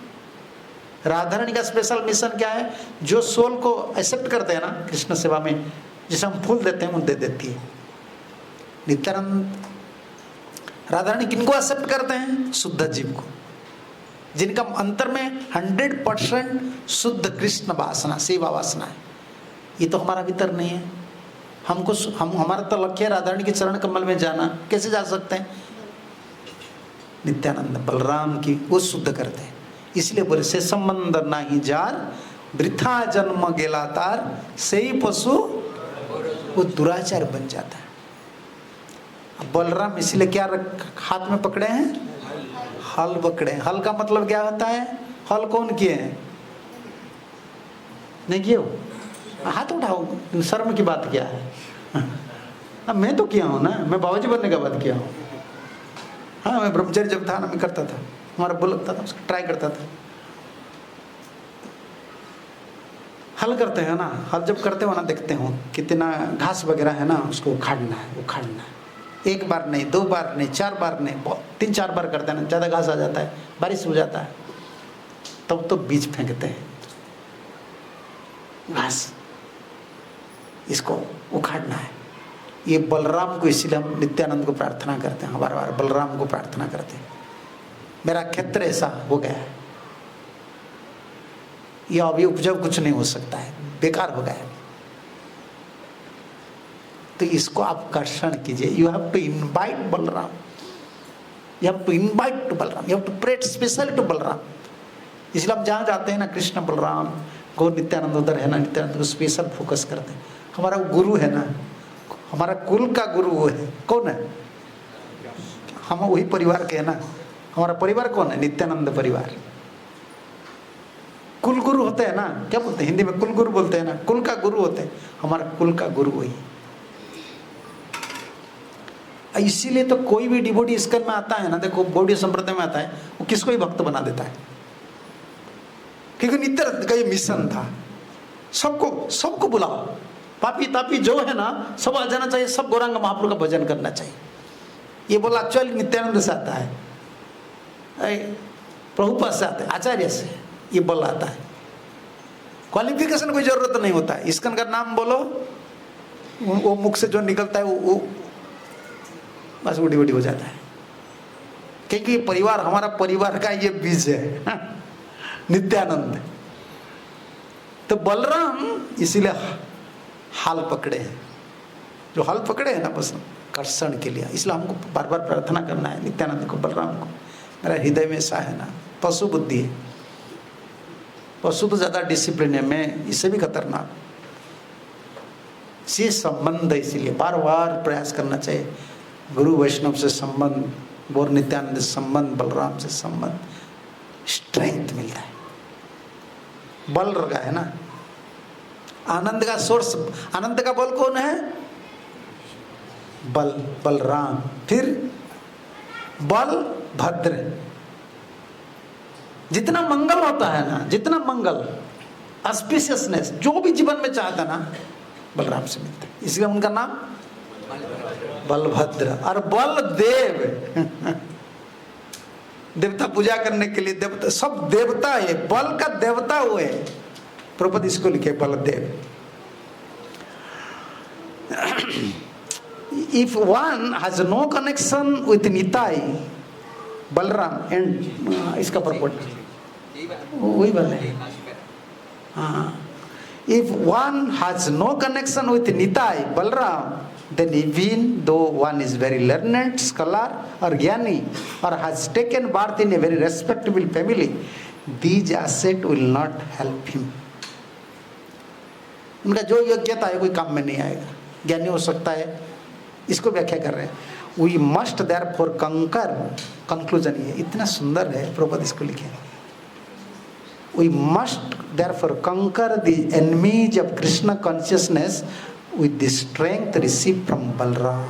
राधारानी का स्पेशल मिशन क्या है, जो सोल को एक्सेप्ट करते हैं ना कृष्ण सेवा में, जिसे हम फूल देते हैं वो दे देती है। नित्यानंद राधारानी किनको एक्सेप्ट करते हैं, शुद्ध जीव को, जिनका अंतर में 100% शुद्ध कृष्ण वासना, सेवा वासना है। ये तो हमारा भीतर नहीं है। हमारा तो लक्ष्य है राधारानी के चरण कमल में जाना, कैसे जा सकते हैं। नित्यानंद बलराम की वो शुद्ध करते हैं, इसलिए बोले से संबंध नाही जार, वृथा जन्म गेलातार, से ही पशु वो दुराचार बन जाता है। अब बलराम इसलिए क्या हाथ में पकड़े हैं, हल पकड़े। हल का मतलब क्या होता है, हल कौन किए हैं, नहीं किए हो, हाथ उठाओ, शर्म की बात क्या है। अब मैं तो किया हूँ ना, मैं बाबाजी बनने का बात किया हूँ। हाँ, मैं ब्रह्मचर्य जब था ना, मैं करता था, हमारा बुल लगता था, उसको ट्राई करता था। हल करते हैं ना, हल जब करते हो ना, देखते हो कितना घास वगैरह है ना, उसको उखाड़ना है। एक बार नहीं, 2 बार नहीं, 4 बार नहीं, 3-4 बार करते हैं ना, ज़्यादा घास आ जाता है, बारिश हो जाता है, तब तो बीज फेंकते हैं घास, इसको उखाड़ना है। ये बलराम को, इसीलिए हम नित्यानंद को प्रार्थना करते हैं, बार बार बलराम को प्रार्थना करते हैं। मेरा क्षेत्र ऐसा हो गया है, यह अभी उपजाऊ कुछ नहीं हो सकता है, बेकार हो गया है। तो इसको आप कर्षण कीजिए। You have to invite Balram, you have to invite to Balram, you have to pray special to Balram. इसलिए हम जहाँ जाते हैं ना, कृष्ण बलराम गौर नित्यानंद उधर है ना, नित्यानंद को स्पेशल फोकस करते हैं। हमारा गुरु है ना, हमारा कुल का गुरु वो है। कौन है? हम वही परिवार के है ना। हमारा परिवार कौन है? नित्यानंद परिवार। कुल गुरु होते हैं ना, क्या बोलते हैं हिंदी में? कुल गुरु बोलते हैं ना, कुल का गुरु होते हैं। हमारा कुल का गुरु वही। इसीलिए तो कोई भी डिवोटी इसकर में आता है ना, देखो गौड़ीय संप्रदाय में आता है, वो किसको ही भक्त बना देता है, क्योंकि नित्यानंद का ये मिशन था। सबको सबको बुलाओ, पापी तापी जो है ना सब आ जाना चाहिए, सब गौरांग महाप्रभु का भजन करना चाहिए। ये बोला एक्चुअली नित्यानंद से आता है, प्रभुपाद से आता है, आचार्य से ये बल आता है। क्वालिफिकेशन कोई जरूरत नहीं होता है। इसकन का नाम बोलो, वो मुख से जो निकलता है वो बस उड़ी उड़ी हो जाता है। क्योंकि परिवार, हमारा परिवार का ये बीज है नित्यानंद। तो बलराम इसीलिए हाल पकड़े हैं, जो हाल पकड़े हैं ना बस कर्षण के लिए। इसलिए हमको बार बार प्रार्थना करना है नित्यानंद को, बलराम को। मेरा हृदय में ऐसा है ना, पशु बुद्धि है। पशु तो ज़्यादा डिसिप्लिन है, मैं इससे भी खतरनाक। ये संबंध है, इसीलिए बार बार प्रयास करना चाहिए। गुरु वैष्णव से संबंध, गौर नित्यानंद से संबंध, बलराम से संबंध, स्ट्रेंथ मिलता है। बल रगा है ना, आनंद का सोर्स, आनंद का बल कौन है? बल, बलराम। फिर बल भद्र। जितना मंगल होता है ना, जितना मंगल, ऑस्पिशियसनेस, जो भी जीवन में चाहता ना, बलराम से मिलता है। इसलिए उनका नाम बलभद्र। और बल देव देवता पूजा करने के लिए, देवता सब देवता है, बल का देवता हुए। प्रभुपद इसको लिखे Baldev. If one has no connection with Nitai, Balram and इसका परपोट वही बात है। हाँ, if one has no connection with Nitai, Balram, then even though one is very learned, scholar or ज्ञानी, or has taken birth in a very respectable family, these assets will not help him. उनका जो योग्यता है कोई काम में नहीं आएगा। ज्ञानी हो सकता है, इसको व्याख्या कर रहे हैं। We must therefore conquer, conclusion ये इतना सुंदर है, प्रभुपद इसको लिखे। We must therefore conquer the enemies of Krishna consciousness with the strength received from Balram.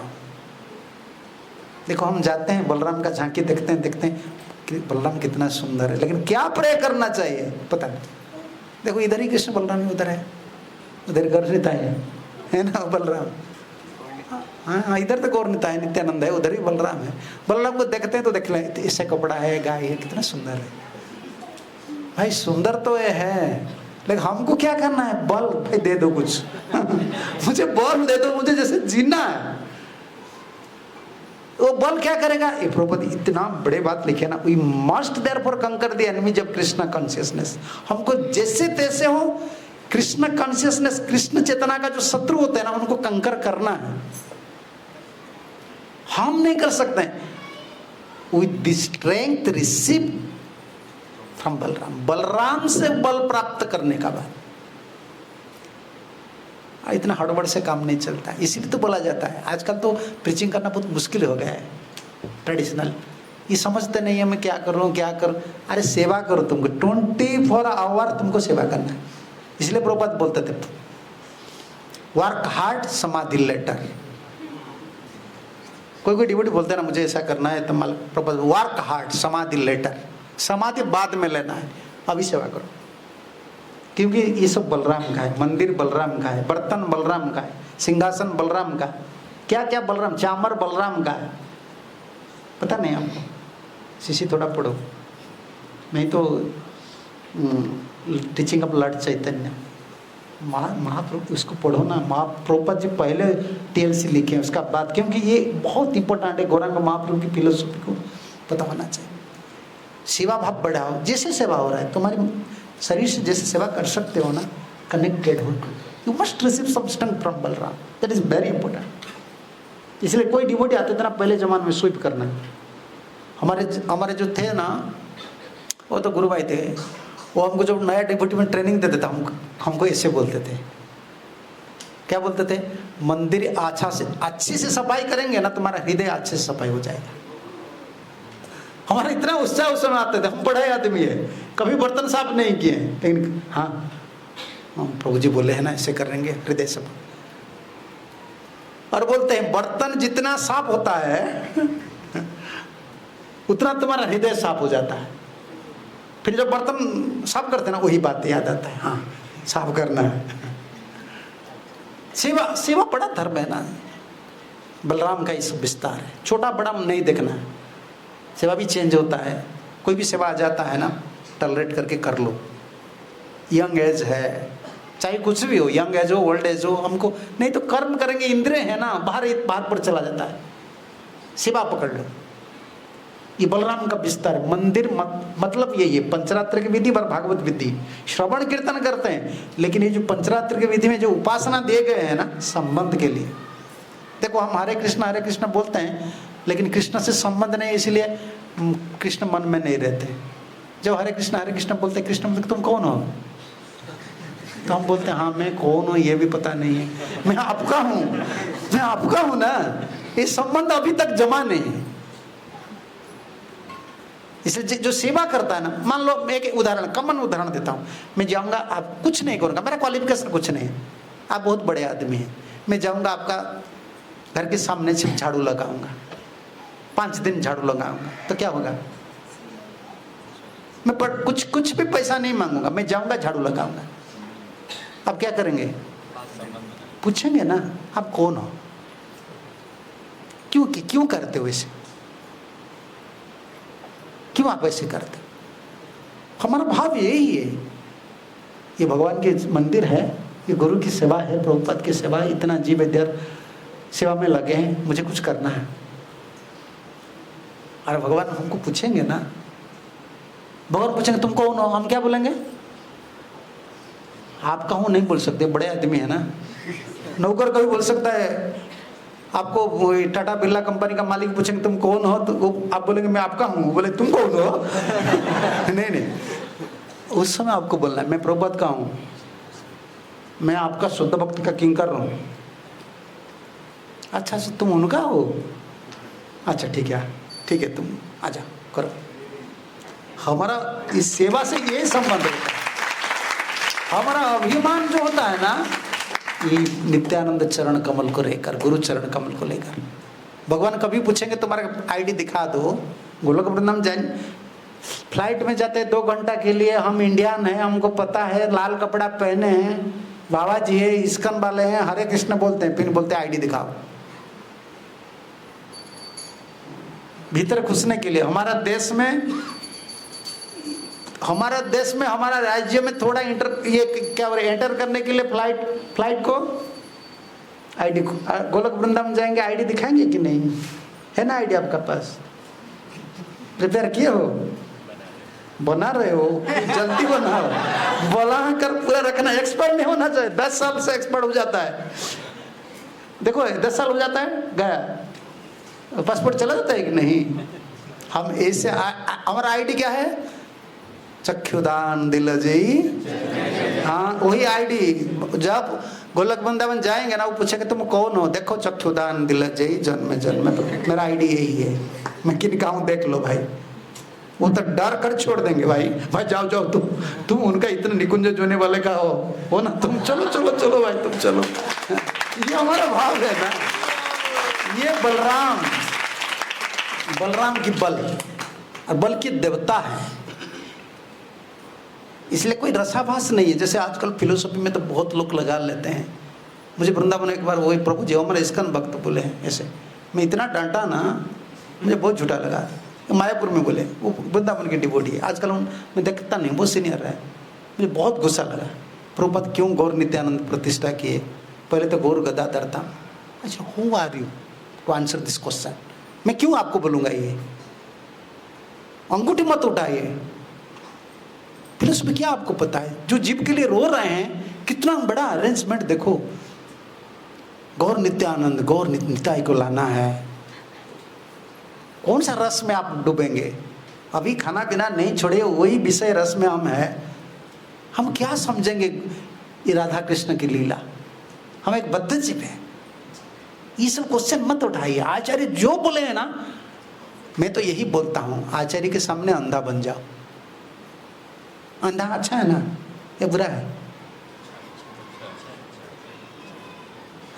देखो हम जाते हैं बलराम का झांकी देखते हैं कि बलराम कितना सुंदर है, लेकिन क्या प्रे करना चाहिए पता नहीं। देखो इधर ही कृष्ण बलराम उधर है, उधर गर्भिता है ना बलराम। हाँ, इधर तो गौर निताय नित्यानंद है, उधर ही बलराम है। बलराम को देखते हैं तो देख लें, ऐसा कपड़ा है, गाय है, कितना सुंदर है। भाई सुंदर तो ये है, लेकिन हमको क्या करना है? बल भाई दे दो कुछ मुझे बल दे दो, मुझे जैसे जीना है। वो बल क्या करेगा? ये प्रभुपद इतना बड़े बात लिखे ना, वी मस्ट देयरफॉर कंकर the enemy of Krishna consciousness. हमको जैसे तैसे हो कृष्ण कॉन्शियसनेस, कृष्ण चेतना का जो शत्रु होते हैं ना, उनको कंकर करना है। हम नहीं कर सकते with the strength receive from Balram. Balram से बल प्राप्त करने का बाद इतना हड़बड़ से काम नहीं चलता। इसीलिए तो बोला जाता है आजकल तो प्रीचिंग करना बहुत मुश्किल हो गया है। ट्रेडिशनल ये समझते नहीं है मैं क्या कर रहा हूँ, क्या कर। अरे सेवा करो, तुमको 24 आवर तुमको सेवा करना है। इसलिए प्रभुपाद बोलते थे वर्क हार्ड समाधि लेटर। कोई डिवोटी बोलते ना मुझे ऐसा करना है, तो प्रभुपाद वर्क हार्ड समाधि लेटर, समाधि बाद में लेना है, अभी सेवा करो। क्योंकि ये सब बलराम का है, मंदिर बलराम का है, बर्तन बलराम का है, सिंहासन बलराम का, क्या क्या बलराम, चामर बलराम का है। पता नहीं आपको? शिशी थोड़ा पढ़ो, नहीं तो teaching of Lord Chaitanya Mahaprabhu उसको पढ़ो ना। महाप्रभुपाद जी पहले TLC लिखे उसका बाद, क्योंकि ये बहुत इंपॉर्टेंट है। गौरांग महाप्रभु की फिलोसफी को पता होना चाहिए। सेवा भाव बढ़ाओ, जैसे सेवा हो रहा है तुम्हारी शरीर से जैसे सेवा कर सकते हो ना, कनेक्टेड हो। You must receive some strength from Balram, that is very important. इसलिए कोई डिवोटी आते थे ना, पहले जमाने में स्वीप करना। हमारे जो थे ना, वो तो गुरु भाई थे, वो हमको जब नया डिवोटी में ट्रेनिंग देते थे, हमको ऐसे बोलते थे, क्या बोलते थे, मंदिर अच्छी से सफाई करेंगे ना, तुम्हारा हृदय अच्छे से सफाई हो जाएगा। हमारा इतना उत्साह उस समय आते थे, हम बड़े आदमी है, कभी बर्तन साफ नहीं किए, लेकिन हाँ हम प्रभु जी बोले हैं ना ऐसे करेंगे हृदय साफ। और बोलते हैं बर्तन जितना साफ होता है उतना तुम्हारा हृदय साफ हो जाता है। फिर जब बर्तन साफ करते हैं ना, वही बात याद आता है, हाँ साफ करना है। सेवा बड़ा धर्म है ना, बलराम का इस विस्तार है, छोटा बड़ा नहीं देखना है। सेवा भी चेंज होता है, कोई भी सेवा आ जाता है ना, टॉलरेट करके कर लो। यंग एज है, चाहे कुछ भी हो, यंग एज हो ओल्ड एज हो, हमको नहीं तो कर्म करेंगे, इंद्रिय है ना, बाहर पर चला जाता है। सेवा पकड़ लो, ये बलराम का विस्तार है। मंदिर मतलब यही है, पंचरात्र की विधि और भागवत विधि, श्रवण कीर्तन करते हैं, लेकिन ये जो पंचरात्र की विधि में जो उपासना दिए गए हैं ना, संबंध के लिए। देखो हम हरे कृष्ण बोलते हैं, लेकिन कृष्ण से संबंध नहीं, इसलिए कृष्ण मन में नहीं रहते। जब हरे कृष्ण बोलते हैं, कृष्ण बोलते तुम कौन हो, तो हम बोलते हैं हाँ मैं कौन हूँ ये भी पता नहीं है, मैं आपका हूँ ना, ये संबंध अभी तक जमा नहीं है। इसलिए जो सेवा करता है ना, मान लो मैं एक उदाहरण, कॉमन उदाहरण देता हूँ, मैं जाऊँगा, आप कुछ नहीं करूँगा, मेरा क्वालिफिकेशन कुछ नहीं है, आप बहुत बड़े आदमी हैं, मैं जाऊँगा आपका घर के सामने से झाड़ू लगाऊंगा, 5 दिन झाड़ू लगाऊंगा, तो क्या होगा, मैं कुछ भी पैसा नहीं मांगूंगा, मैं जाऊंगा झाड़ू लगाऊंगा। आप क्या करेंगे, पूछेंगे ना आप कौन हो, क्यों करते हो ऐसे, क्यों आप ऐसे करते हो। हमारा भाव यही है, ये भगवान के मंदिर है, ये गुरु की सेवा है, प्रभुपाद की सेवा है, इतना जीव विद्यार्थी सेवा में लगे हैं, मुझे कुछ करना है। अरे भगवान हमको पूछेंगे ना, भगवान पूछेंगे तुम कौन हो, हम क्या बोलेंगे, आप कहूँ नहीं बोल सकते, बड़े आदमी है ना। नौकर कभी बोल सकता है, आपको टाटा बिरला कंपनी का मालिक पूछेंगे तुम कौन हो, तो आप बोलेंगे मैं आपका हूँ, बोले तुम कौन हो नहीं, उस समय आपको बोलना है मैं प्रभुपाद का हूँ, मैं आपका शुद्ध भक्ति का किंकर हूँ। अच्छा तुम उनका हो, अच्छा ठीक है तुम आजा करो। हमारा इस सेवा से ये संबंध होता है। हमारा अभिमान जो होता है ना, ये नित्यानंद चरण कमल को लेकर, गुरु चरण कमल को लेकर। भगवान कभी पूछेंगे तुम्हारा आईडी दिखा दो, गोलोक वृंदावन जाएंगे, फ्लाइट में जाते 2 घंटा के लिए, हम इंडियन हैं, हमको पता है, लाल कपड़ा पहने हैं, बाबा जी है, इस्कन वाले हैं, हरे कृष्ण बोलते हैं, फिर बोलते हैं आईडी दिखाओ। भीतर घुसने के लिए हमारा देश में, हमारा राज्य में थोड़ा एंटर करने के लिए फ्लाइट को आईडी, गोलोक वृंदावन जाएंगे आईडी दिखाएंगे कि नहीं, है ना आईडी आपका पास, प्रिपेयर किए हो, बना रहे हो, जल्दी बनाओ, बना कर पूरा रखना, एक्सपर्ट नहीं होना चाहिए। 10 साल से एक्सपर्ट हो जाता है, देखो 10 साल हो जाता है, गया पासपोर्ट चला जाता है कि नहीं। हम ऐसे हमारा आईडी क्या है, चक्षुदान दिल जई, हाँ वही आईडी। जब गोलक वृंदावन जाएंगे ना, वो पूछेंगे तुम कौन हो, देखो चक्षुदान दिल जई जन्म जन्म, तो मेरा आईडी यही है, मैं किन कहूँ देख लो भाई। वो तो डर कर छोड़ देंगे, भाई जाओ तुम उनका इतना निकुंज जोने वाले का हो ना, तुम चलो भाई तुम चलो। ये हमारा भाव है ना, ये बलराम की बल और बल की देवता है, इसलिए कोई रसाभास नहीं है। जैसे आजकल फिलोसफी में तो बहुत लोग लगा लेते हैं। मुझे वृंदावन एक बार वही प्रभु जी हमारे इस्कन भक्त बोले हैं ऐसे, मैं इतना डांटा ना, मुझे बहुत झूठा लगा। मायापुर में बोले, वो वृंदावन की डिवोटी है, आजकल मैं देखता नहीं, बहुत सीनियर है, मुझे बहुत गुस्सा लगा। प्रभुपाद क्यों गौर नित्यानंद प्रतिष्ठा किए, पहले तो गौर गदाधर था। अच्छा, who are you to answer this question, मैं क्यों आपको बोलूँगा, ये अंगूठी मत उठाइए। फिर उसमें क्या आपको पता है, जो जीव के लिए रो रहे हैं, कितना बड़ा अरेंजमेंट देखो। गौर नित्यानंद, गौर नित्याई को लाना है। कौन सा रस में आप डूबेंगे? अभी खाना पीना नहीं छोड़े, वही विषय रस में हम हैं। हम क्या समझेंगे ये राधा कृष्ण की लीला? हम एक बद्ध जीव है। ये सब क्वेश्चन मत उठाइए। आचार्य जो बोले हैं ना, मैं तो यही बोलता हूं, आचार्य के सामने अंधा बन जाओ। अंधा अच्छा है ना या बुरा है?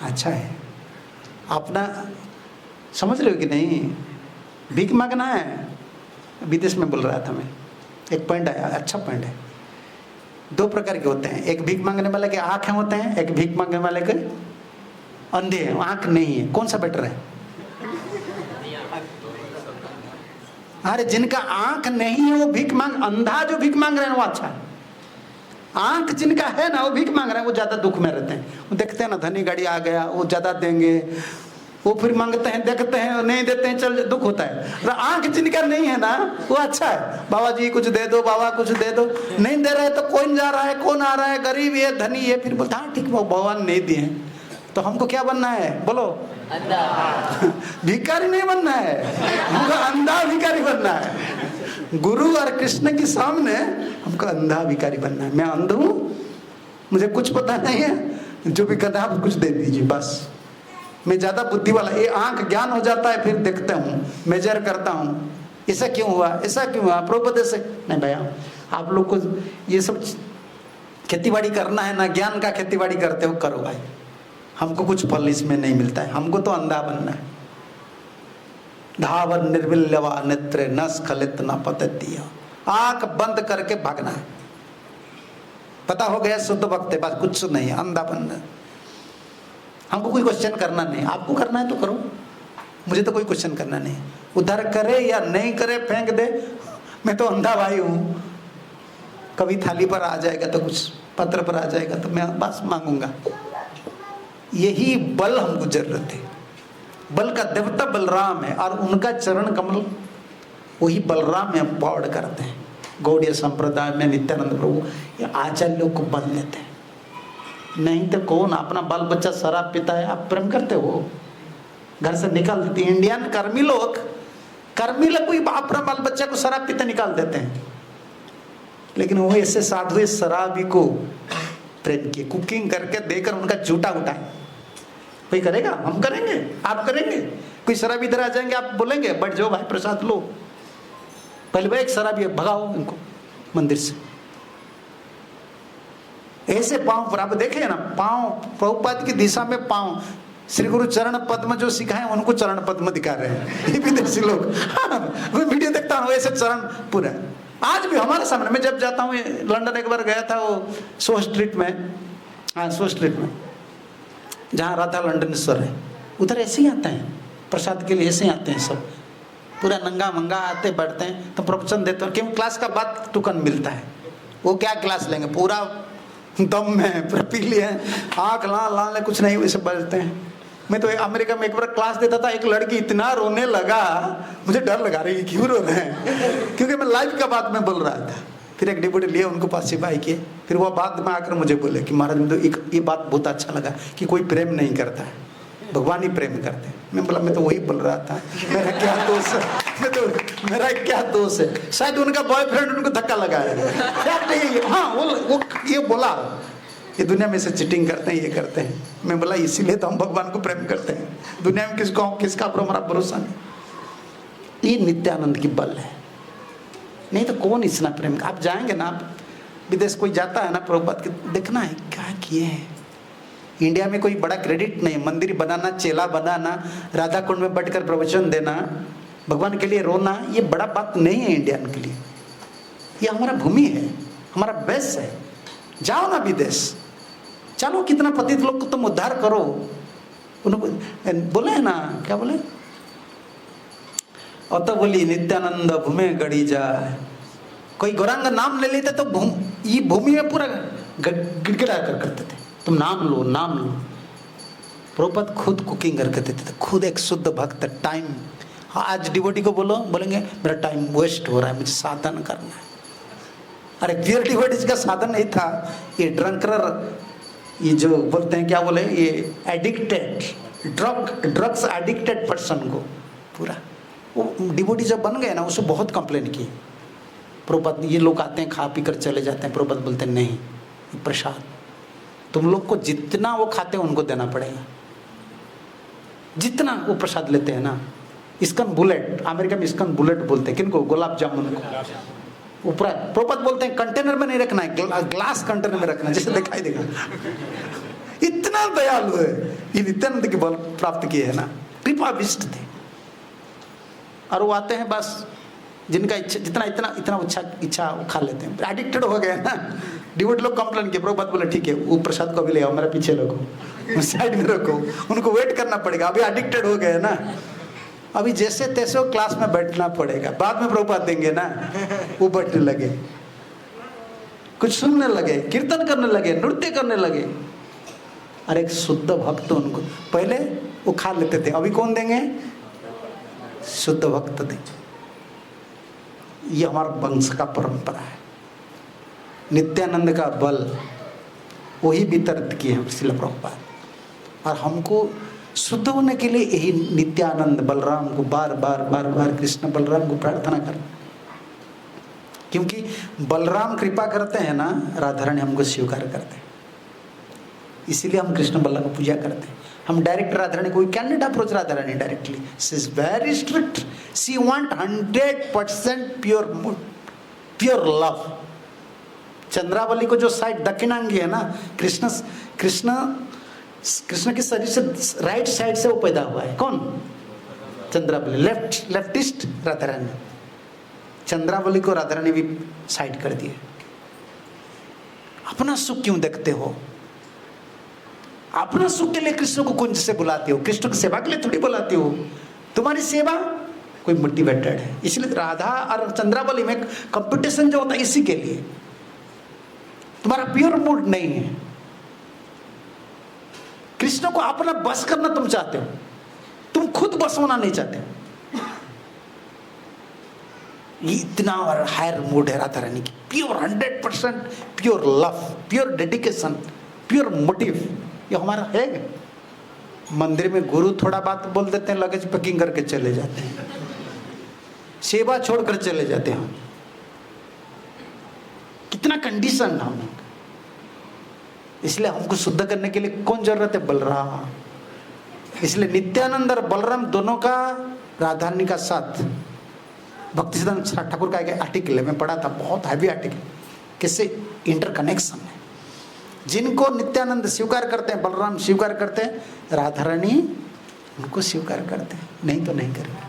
अच्छा है। अपना समझ रहे हो कि नहीं? भीख मांगना है। विदेश में बोल रहा था मैं, एक पॉइंट आया, अच्छा पॉइंट है। दो प्रकार के होते हैं, एक भीख मांगने वाले के आंखें होते हैं, एक भीख मांगने वाले के अंधे हैं, आंख नहीं है। कौन सा बेटर है? अरे जिनका आंख नहीं है वो भीख मांग, अंधा जो भीख मांग रहे हैं वो अच्छा है। आंख जिनका है ना वो भीख मांग रहे हैं, वो ज्यादा दुख में रहते हैं। वो देखते हैं ना धनी गाड़ी आ गया, वो ज्यादा देंगे, वो फिर मांगते हैं, देखते हैं, नहीं देते हैं, चल दुख होता है। आंख जिनका नहीं है ना वो अच्छा है। बाबा जी कुछ दे दो, बाबा कुछ दे दो। नहीं दे रहे तो कौन जा रहा है, कौन आ रहा है, गरीब है धनी है, फिर बोलता हाँ ठीक, वो भगवान नहीं दिए। तो हमको क्या बनना है बोलो? अंधा। भिखारी नहीं बनना है, हमको अंधा भिखारी बनना है। गुरु और कृष्ण के सामने हमको अंधा भिखारी बनना है। मैं अंधा हूँ, मुझे कुछ पता नहीं है, जो भी करना है आप कुछ दे दीजिए बस। मैं ज्यादा बुद्धि वाला, ये आंख ज्ञान हो जाता है, फिर देखता हूँ, मेजर करता हूँ, ऐसा क्यों हुआ, ऐसा क्यों हुआ, प्रभुपद से नहीं भैया। आप लोग को ये सब खेतीबाड़ी करना है ना, ज्ञान का खेतीबाड़ी करते हो, करो भाई, हमको कुछ फल इसमें नहीं मिलता है। हमको तो अंधा बनना है। धावर निर्विल्यवा नेत्र न स्खलित न पतती, आंख बंद करके भागना है। पता हो गया शुद्ध भक्त है, बस कुछ नहीं, अंधा बनना। हमको कोई क्वेश्चन करना नहीं, आपको करना है तो करो, मुझे तो कोई क्वेश्चन करना नहीं। उधर करे या नहीं करे, फेंक दे, मैं तो अंधा भाई हूँ। कभी थाली पर आ जाएगा तो कुछ पत्र पर आ जाएगा तो मैं बस मांगूंगा। यही बल हमको जरूरत है। बल का देवता बलराम है और उनका चरण कमल वही बलराम में एम्पावर्ड करते हैं। गौड़ीय संप्रदाय में नित्यानंद प्रभु ये आचार्य लोग को बल देते हैं। नहीं तो कौन? अपना बाल बच्चा शराब पीता है, आप प्रेम करते हो? घर से निकाल देते। इंडियन कर्मी लोग कोई अपना बाल बच्चा को शराब पीते निकाल देते हैं, लेकिन वो ऐसे साधु शराबी को प्रेम किए, कुकिंग करके देकर उनका जूटा उठाए। कोई करेगा? हम करेंगे, आप करेंगे? कोई शराबी इधर आ जाएंगे, आप बोलेंगे बैठ जाओ भाई प्रसाद लो, पहले भाई एक शराबी भगाओ इनको मंदिर से। ऐसे पांव पर आप देखे ना, पांव प्रभुपाद की दिशा में पांव, श्री गुरु चरण पद्म जो सिखाए उनको चरण पद्म दिखा रहे हैं ये विदेशी लोग। हाँ, मैं वीडियो देखता हूँ ऐसे चरण पूरा। आज भी हमारे सामने, मैं जब जाता हूँ, लंदन एक बार गया था, वो सो स्ट्रीट में, हाँ सो स्ट्रीट में जहाँ राधा लंडनेश्वर है, उधर ऐसे ही आते हैं प्रसाद के लिए, ऐसे ही आते हैं सब, पूरा नंगा मंगा आते बैठते हैं। तो प्रवचन देते हैं, क्यों क्लास का बाद टुकन मिलता है। वो क्या क्लास लेंगे, पूरा दम में पूरा पी लिए, आँख लाल कुछ नहीं, वैसे बजते हैं। मैं तो अमेरिका में एक बार क्लास देता था, एक लड़की इतना रोने लगा, मुझे डर लगा रही है क्यों रो रहे हैं, क्योंकि मैं लाइफ का बात में बोल रहा था। फिर एक डिप्यूटी लिए, उनको पास सिपाही किए, फिर वो बाद में आकर मुझे बोले कि महाराज मुझे तो ये बात बहुत अच्छा लगा कि कोई प्रेम नहीं करता है, भगवान ही प्रेम करते हैं। मैं बोला मैं तो वही बोल रहा था, मेरा क्या दोष है, मेरा क्या दोष है, शायद उनका बॉयफ्रेंड उनको धक्का लगाया। हाँ वो ये बोला ये दुनिया में से चीटिंग करते हैं, ये करते हैं। मैं बोला इसीलिए तो हम भगवान को प्रेम करते हैं, दुनिया में किसका पर हमारा भरोसा नहीं। ये नित्यानंद की बल है, नहीं तो कौन इतना प्रेम। आप जाएंगे ना, आप विदेश कोई जाता है ना, प्रभुपाद के देखना है क्या किए हैं। इंडिया में कोई बड़ा क्रेडिट नहीं, मंदिर बनाना, चेला बनाना, राधा कुंड में बैठकर प्रवचन देना, भगवान के लिए रोना, ये बड़ा बात नहीं है इंडियन के लिए। ये हमारा भूमि है, हमारा बेस है। जाओ ना विदेश, चलो कितना पतित लोग को तुम उद्धार करो। उनको बोले है ना, क्या बोले, अत बोली नित्यानंद भूमि गड़ी जाए। कोई गौरांग नाम ले लेते तो ये भूमि में पूरा गिड़गिड़ा कर करते थे, तुम नाम लो नाम लो। प्रभुपाद खुद कुकिंग करके देते थे, खुद एक शुद्ध भक्त। टाइम, आज डिवोटी को बोलो, बोलेंगे मेरा टाइम वेस्ट हो रहा है, मुझे साधन करना है। अरे रियल डिवोटीज का साधन नहीं था ये ड्रंकर ये जो बोलते हैं क्या बोले, ये एडिक्टेड ड्रग्स एडिक्टेड पर्सन को पूरा, वो डिवोटी जब बन गए ना, उससे बहुत कंप्लेन की प्रभुपाद। ये लोग आते हैं खा पी कर चले जाते हैं, प्रभुपाद बोलते हैं नहीं, ये प्रसाद तुम लोग को जितना वो खाते हैं उनको देना पड़ेगा, जितना वो प्रसाद लेते हैं ना। इस्कन बुलेट, अमेरिका में इस्कन बुलेट बोलते हैं किनको, गुलाब जामुन को। ऊपर प्रभुपाद बोलते हैं कंटेनर में नहीं रखना है, ग्लास कंटेनर में रखना है, जैसे दिखाई देगा। इतना दयालु है, ये नित्यानंद के बल प्राप्त किए है ना, कृपाविष्ट थे। और वो आते हैं बस, जिनका इच्छा जितना इतना इच्छा वो खा लेते हैं, एडिक्टेड हो गए ना। डिवोटी लोग कंप्लेन किए, प्रभुपाद बोले ठीक है वो प्रसाद को भी ले आओ, मेरा पीछे रखो, साइड में रखो, उनको वेट करना पड़ेगा, अभी एडिक्टेड हो गए ना, अभी जैसे तैसे क्लास में बैठना पड़ेगा, बाद में प्रभुपाद देंगे ना। वो बैठने लगे, कुछ सुनने लगे, कीर्तन करने लगे, नृत्य करने लगे। अरे एक शुद्ध भक्त उनको, पहले वो खा लेते थे, अभी कौन देंगे, शुद्ध भक्त देंगे। ये हमारा वंश का परंपरा है। नित्यानंद का बल वही वितरित किए हैं श्रील प्रभुपाद, और हमको शुद्ध होने के लिए यही नित्यानंद बलराम को बार बार कृष्ण बलराम को प्रार्थना करना, क्योंकि बलराम कृपा करते हैं ना, राधा रानी हमको स्वीकार करते हैं, इसीलिए हम कृष्ण बल्लभ को पूजा करते हैं। हम डायरेक्ट राधा रानी को, we can not approach Radha Rani directly, she is very strict, she want 100% pure love. Chandravali को जो साइड दक्षिणांगी है ना, कृष्ण के शरीर से राइट साइड से वो पैदा हुआ है, कौन, चंद्रावली, लेफ्टिस्ट राधा रानी। चंद्रावली को राधा रानी भी साइड कर दिए। अपना सुख क्यों देखते हो, अपना सुख के लिए कृष्ण को कुंज से बुलाते हो, कृष्ण की सेवा के लिए थोड़ी बुलाते हो। तुम्हारी सेवा कोई मोटिवेटेड है, इसलिए राधा और चंद्रावली में कंपटीशन जो होता है इसी के लिए। तुम्हारा प्योर मूड नहीं है, कृष्ण को अपना बस करना तुम चाहते हो, तुम खुद बस होना नहीं चाहते। ये इतना हायर मूड है राधा रानी की, pure 100% pure love, pure dedication, pure motive, ये हमारा है। मंदिर में गुरु थोड़ा बात बोल देते हैं, लगेज पैकिंग करके चले जाते हैं, सेवा छोड़कर चले जाते हैं। कितना कंडीशन हम, इसलिए हमको शुद्ध करने के लिए कौन जरूरत है, बलराम। इसलिए नित्यानंद और बलराम दोनों का, राधा रानी का साथ। भक्तिसिद्धांत ठाकुर का एक आर्टिकल है, मैं पढ़ा था, बहुत हैवी आर्टिकल, किससे इंटरकनेक्शन है। जिनको नित्यानंद स्वीकार करते हैं, बलराम स्वीकार करते हैं, राधा रानी उनको स्वीकार करते हैं, नहीं तो नहीं करेंगे।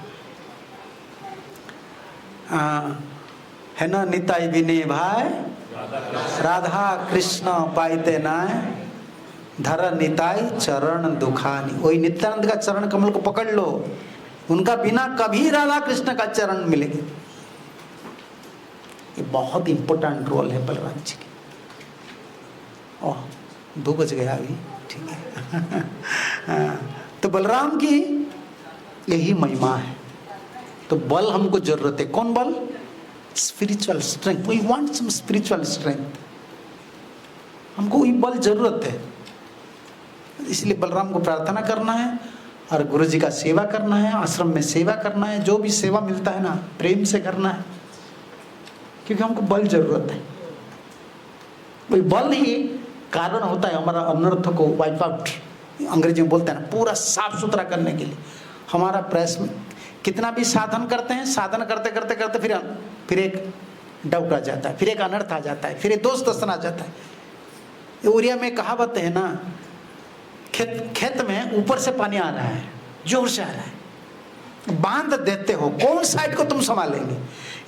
है ना, निताई विनय भाई, राधा कृष्ण पाइते नाय, धर निताई चरण दुखानी। वही नित्यानंद का चरण कमल को पकड़ लो, उनका बिना कभी राधा कृष्ण का चरण मिलेंगे। ये बहुत इंपॉर्टेंट रोल है बलराम जी की। ओह 2 बज गया अभी, ठीक है। तो बलराम की यही महिमा है। तो बल हमको जरूरत है, कौन बल, spiritual strength. We want some spiritual strength, हमको ये बल जरूरत है। इसलिए बलराम को प्रार्थना करना है और गुरु जी का सेवा करना है, आश्रम में सेवा करना है, जो भी सेवा मिलता है ना प्रेम से करना है, क्योंकि हमको बल जरूरत है। वही बल ही कारण होता है हमारा अनर्थ को वाइप आउट, अंग्रेजी में बोलते हैं ना, पूरा साफ सुथरा करने के लिए। हमारा प्रयास में कितना भी साधन करते हैं, साधन करते करते करते फिर एक डाउट आ जाता है, फिर एक अनर्थ आ जाता है, फिर एक दोष दर्शन आ जाता है। उड़िया में कहावत है ना, खेत में ऊपर से पानी आ रहा है, जोर से आ रहा है, बांध देते हो, कौन साइड को तुम संभालेंगे।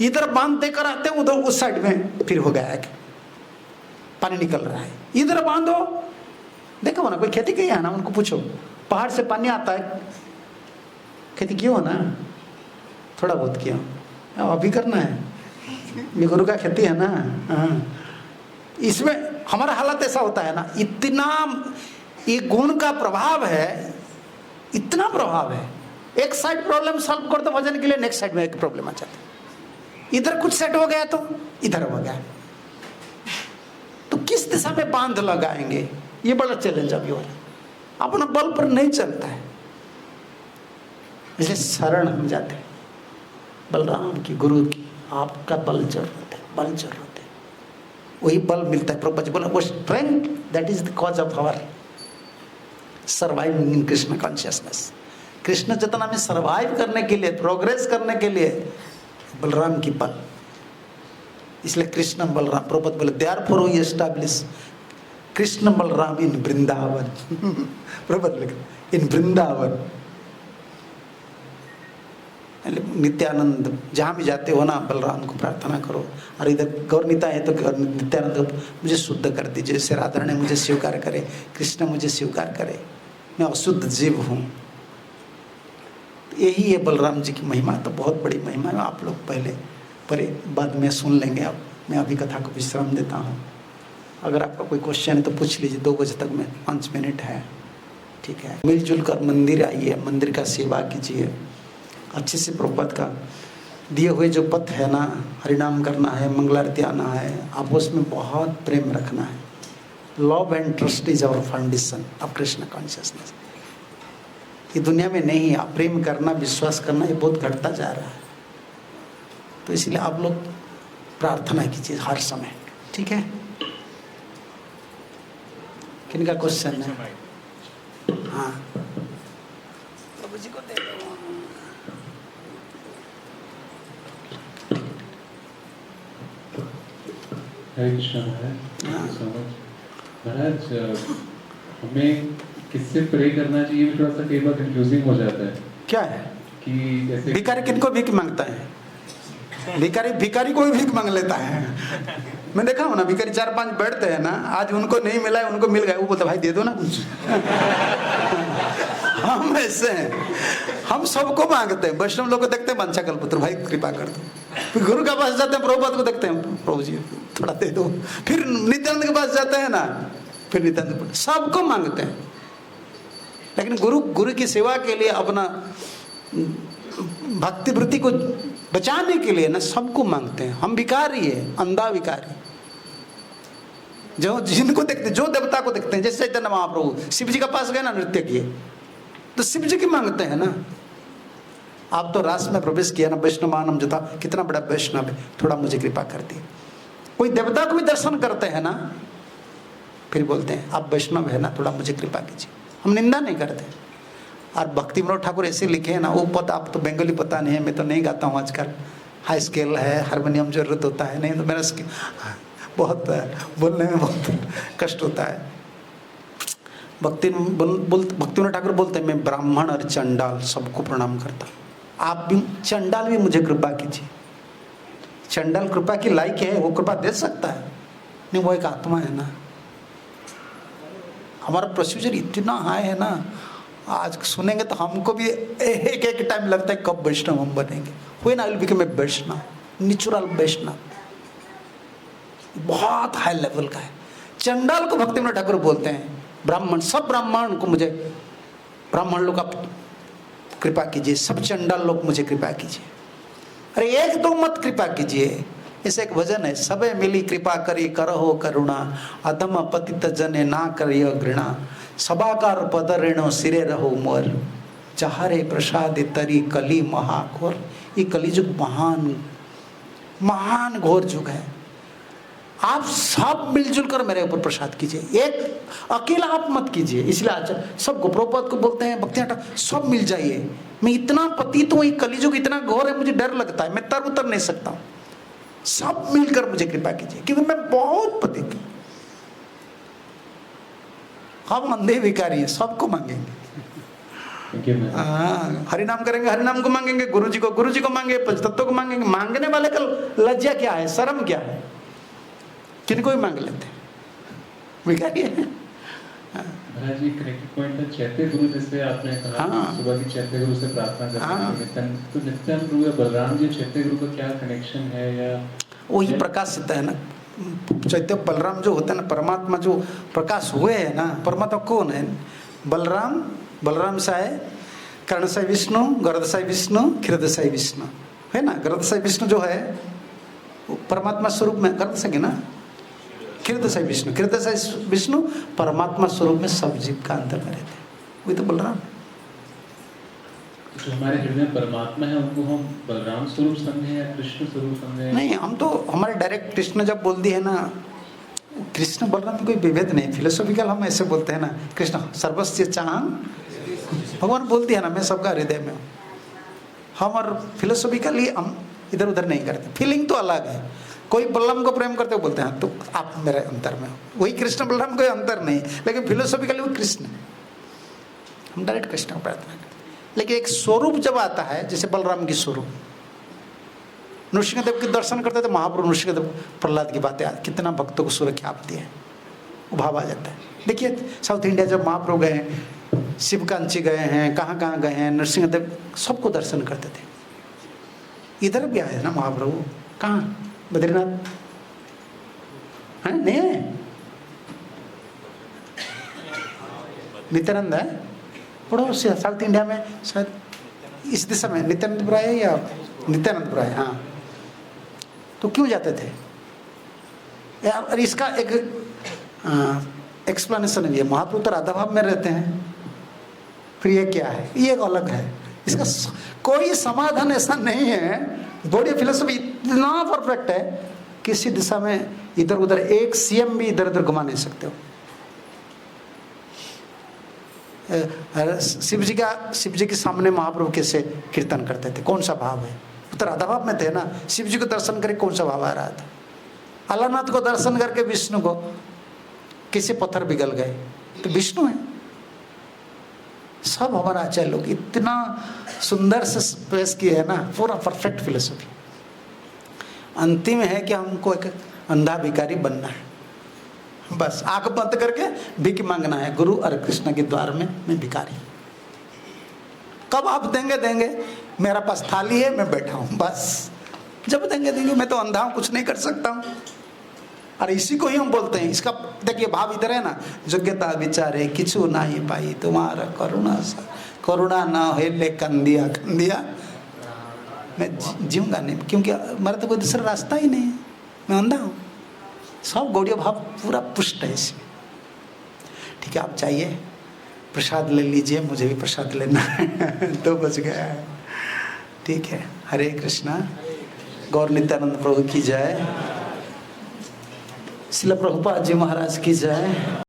इधर बांध देकर आते हो, उधर उस साइड में फिर हो गया है, पानी निकल रहा है, इधर बांधो। देखो ना, कोई खेती किया है ना, उनको पूछो, पहाड़ से पानी आता है, खेती क्यों हो ना, थोड़ा बहुत किया, अभी करना है, ये गुरु का खेती है ना। इसमें हमारा हालत ऐसा होता है ना, इतना ये गुण का प्रभाव है, इतना प्रभाव है। एक साइड प्रॉब्लम सॉल्व कर दो भजन के लिए, नेक्स्ट साइड में एक प्रॉब्लम आ जाती है। इधर कुछ सेट हो गया तो इधर हो गया, तो किस दिशा में बांध लगाएंगे। ये बड़ा चैलेंज अभी हो रहा है, अपना बल पर नहीं चलता है, इसलिए शरण हम जाते हैं बलराम की, गुरु की। आपका बल जरूरत है, बल जरूरत है, वही बल मिलता है। प्रभुपाद जी बोला वो strength that is the cause of our surviving in Krishna consciousness. Krishna चेतना में सर्वाइव करने के लिए, प्रोग्रेस करने के लिए बलराम की बल। इसलिए कृष्ण बलराम, प्रभुपाद बोले therefore we establish Krishna Balarama in Vrindavan. Prabhupada लिखा इन वृंदावन। नित्यानंद जहाँ भी जाते हो ना, बलराम को प्रार्थना करो। और इधर गौरनीता है तो नित्यानंद मुझे शुद्ध कर दीजिए, जैसे राधा ने मुझे स्वीकार करे, कृष्ण मुझे स्वीकार करे, मैं अशुद्ध जीव हूँ। यही है बलराम जी की महिमा, तो बहुत बड़ी महिमा है। आप लोग पहले पर बाद में सुन लेंगे। अब मैं अभी कथा को विश्राम देता हूँ। अगर आपका कोई क्वेश्चन है तो पूछ लीजिए, 2 बजे तक में 5 मिनट है, ठीक है। मिलजुल कर मंदिर आइए, मंदिर का सेवा कीजिए अच्छे से। प्रभुपाद का दिए हुए जो पथ है ना, हरिनाम करना है, मंगलारती आना है, आपस में बहुत प्रेम रखना है। Love and trust is our foundation of Krishna consciousness. ये दुनिया में नहीं है, प्रेम करना, विश्वास करना, ये बहुत घटता जा रहा है। तो इसलिए आप लोग प्रार्थना कीजिए हर समय, ठीक है। किनका क्वेश्चन है? हाँ, प्रभु जी को दे दो। हरे कृष्ण महाराज, हमें किससे प्रे करना चाहिए भी थोड़ा सा कई बार कंफ्यूजिंग हो जाता है। क्या है कि जैसे भिखारी किनको भीख मांगता है? भिखारी को भी भीख मांग लेता है। मैं देखा हूँ ना, भिखारी 4-5 बैठते हैं ना, आज उनको नहीं मिला है, उनको मिल गया, वो बोलता भाई दे दो ना कुछ। हम ऐसे हैं, हम सबको मांगते हैं। वैष्णव लोग को देखते हैं, वंशा कल्पत्र भाई कृपा कर दो। फिर गुरु के पास जाते हैं, प्रभुपाद को देखते हैं, प्रभु जी थोड़ा दे दो। फिर नित्यानंद के पास जाते हैं ना, फिर नित्यानंद, सबको मांगते हैं। लेकिन गुरु की सेवा के लिए, अपना भक्ति वृत्ति को बचाने के लिए ना सबको मांगते हैं। हम भिखारी है, अंधा भिखारी, जो जिनको देखते, जो देवता को देखते हैं। जैसे चैतन्य महाप्रभु शिव जी के पास गए ना, नृत्य किए, तो शिव जी की मांगते हैं ना। आप तो रास में प्रवेश किया ना, वैष्णव मानम जता, कितना बड़ा वैष्णव है, थोड़ा मुझे कृपा कर दी। कोई देवता को भी दर्शन करते हैं ना, फिर बोलते हैं आप वैष्णव है ना, थोड़ा मुझे कृपा कीजिए। हम निंदा नहीं करते। और भक्ति विनोद ठाकुर ऐसे लिखे हैं ना, वो पता, आप तो बंगाली पता नहीं है, मैं तो नहीं गाता हूँ आजकल। हाई स्केल है, हारमोनियम जरूरत होता है, नहीं तो मेरा बहुत बोलने में बहुत कष्ट होता है। भक्ति विनोद ठाकुर बोलते हैं मैं ब्राह्मण और चंडाल सबको प्रणाम करता हूँ। आप भी चंडाल भी मुझे कृपा कीजिए। चंडाल कृपा की लायक है, वो कृपा दे सकता है नहीं, वो एक आत्मा है ना। हमारा प्रोसीजर इतना हाई है ना, आज सुनेंगे तो हमको भी एक टाइम लगता है कब वैष्णव हम बनेंगे। When I will become a Vaishnava, natural Vaishnava, बहुत हाई लेवल का है। चंडाल को भक्ति विनोद ठाकुर बोलते हैं ब्राह्मण। सब ब्राह्मण को मुझे, ब्राह्मण लोग आप कृपा कीजिए, सब चंडाल लोग मुझे कृपा कीजिए। अरे एक दो मत कृपा कीजिए। इसे एक भजन है, सबे मिली कृपा करी करहो करुणा, अधम पतित जने ना करियो घृणा, सभाकार पद रेणो सिरे रहो मोर, चाहरे प्रसाद तरी कली महाघोर। ये कलिजुग महान महान घोर युग है। आप सब मिलजुल कर मेरे ऊपर प्रसाद कीजिए, एक अकेला आप मत कीजिए। इसलिए आज सबको, प्रभुपाद को बोलते हैं भक्ति सब मिल जाइए। मैं इतना पतित हूँ, कलिजुग इतना घोर है, मुझे डर लगता है, मैं तर उतर नहीं सकता हूँ। सब मिलकर मुझे कृपा कीजिए, क्योंकि मैं बहुत पतित हूँ। हम अंधे भिखारी हैं, सबको मांगेंगे। हरिनाम करेंगे, हरिनाम को मांगेंगे, गुरु जी को मांगे, पंचतत्व को मांगेंगे। मांगने वाले का लज्जा क्या है, शर्म क्या है? किनको भी मांग लेते हैं, भिखारी है। महाराज जी कनेक्टेड पॉइंट है चैत्य गुरु, जैसे आपने कहा सुबह की चैत्य गुरु से प्रार्थना करते हैं, तो नित्यानंद गुरु या बलराम जी चैत्य गुरु का क्या कनेक्शन है? या वही प्रकाशित है ना, चैत्य बलराम जो होता है ना, परमात्मा जो प्रकाश हुए है ना, परमात्मा कौन है? बलराम, बलराम सा है कर्णसाई विष्णु, गरुड़साई विष्णु, क्षीरसाई विष्णु है ना। गरुड़साई विष्णु जो है परमात्मा स्वरूप में, गरुड़साई है ना, क्षीरोदशाई विष्णु, क्षीरोदशाई विष्णु परमात्मा स्वरूप में सब जीव का अंतर में रहते हैं, वही तो बलराम। जो हमारे हृदय में परमात्मा है उनको हम बलराम स्वरूप समझे या कृष्ण स्वरूप समझे? नहीं, हम तो हमारे डायरेक्ट कृष्ण जब बोल दी है ना, कृष्ण बलराम में कोई विभेद नहीं, फिलोसॉफिकल हम ऐसे बोलते हैं ना, कृष्ण सर्वस्य चाहन, भगवान बोल दिया ना मैं सबका हृदय में हूँ। हम और फिलोसॉफिकली हम इधर उधर नहीं करते, फीलिंग तो अलग है। कोई बलराम को प्रेम करते हुए बोलते हैं तो आप मेरे अंतर में हो, वही कृष्ण बलराम कोई अंतर नहीं, लेकिन फिलोसॉफिकली वो कृष्ण है। हम डायरेक्ट कृष्ण को प्रार्थना करते हैं, लेकिन एक स्वरूप जब आता है, जैसे बलराम की स्वरूप, नृसिंहदेव के दर्शन करते थे महाप्रभु नृसिंहदेव, प्रहलाद की बातें कितना भक्तों को सुरक्षा आपती है, भाव आ जाता है। देखिए साउथ इंडिया जब महाप्रभु गए, शिवकांची गए हैं, कहाँ कहाँ गए हैं, नृसिंहदेव सबको दर्शन करते थे। इधर भी आए ना महाप्रभु, कहाँ बद्रीनाथ है नहीं है, नित्यानंद है पड़ोस साउथ इंडिया में, शायद इस दिशा में नित्यानंद राय या नित्यानंद राय, हाँ। तो क्यों जाते थे यार? और इसका एक एक्सप्लेनेशन भी है, महाप्रभु तो राधा भाव में रहते हैं, फिर ये क्या है, ये एक अलग है, इसका कोई समाधान ऐसा नहीं है। बॉडी फिलोसफी इतना परफेक्ट है, किसी दिशा में इधर उधर एक सीएम भी इधर उधर घुमा नहीं सकते हो। शिव जी के सामने महाप्रभु कैसे कीर्तन करते थे, कौन सा भाव है? तो राधा भाव में थे ना। शिव जी को दर्शन करके कौन सा भाव आ रहा था? अलानाथ को दर्शन करके विष्णु को कैसे पत्थर पिघल गए, तो विष्णु है। सब हमारा आचार्य लोग इतना सुंदर से पेश किए है ना, पूरा परफेक्ट फिलोसफी। अंतिम है कि हमको एक अंधा भिखारी बनना है, बस आंख बंद करके भीख मांगना है गुरु और कृष्ण के द्वार में, मैं भिखारी। कब आप देंगे देंगे, मेरा पास थाली है, मैं बैठा हूँ, बस जब देंगे देंगे, मैं तो अंधा हूँ, कुछ नहीं कर सकता हूँ। और इसी को ही हम बोलते हैं। इसका देखिए भाव इधर है ना, योग्यता विचारे किछु नहीं पाई तुम्हारा करुणा सा, करुणा ना हो ले कंदिया कंदिया, मैं जीऊँगा नहीं, क्योंकि मेरा तो कोई दूसरा रास्ता ही नहीं है, मैं अंधा हूँ। सब गौड़ीय भाव पूरा पुष्ट है इसमें। ठीक है, आप चाहिए प्रसाद ले लीजिए, मुझे भी प्रसाद लेना है। 2 बज गया है। ठीक है, हरे कृष्णा। गौर नित्यानंद प्रभु की जय, श्रील प्रभुपाद जी महाराज की जय।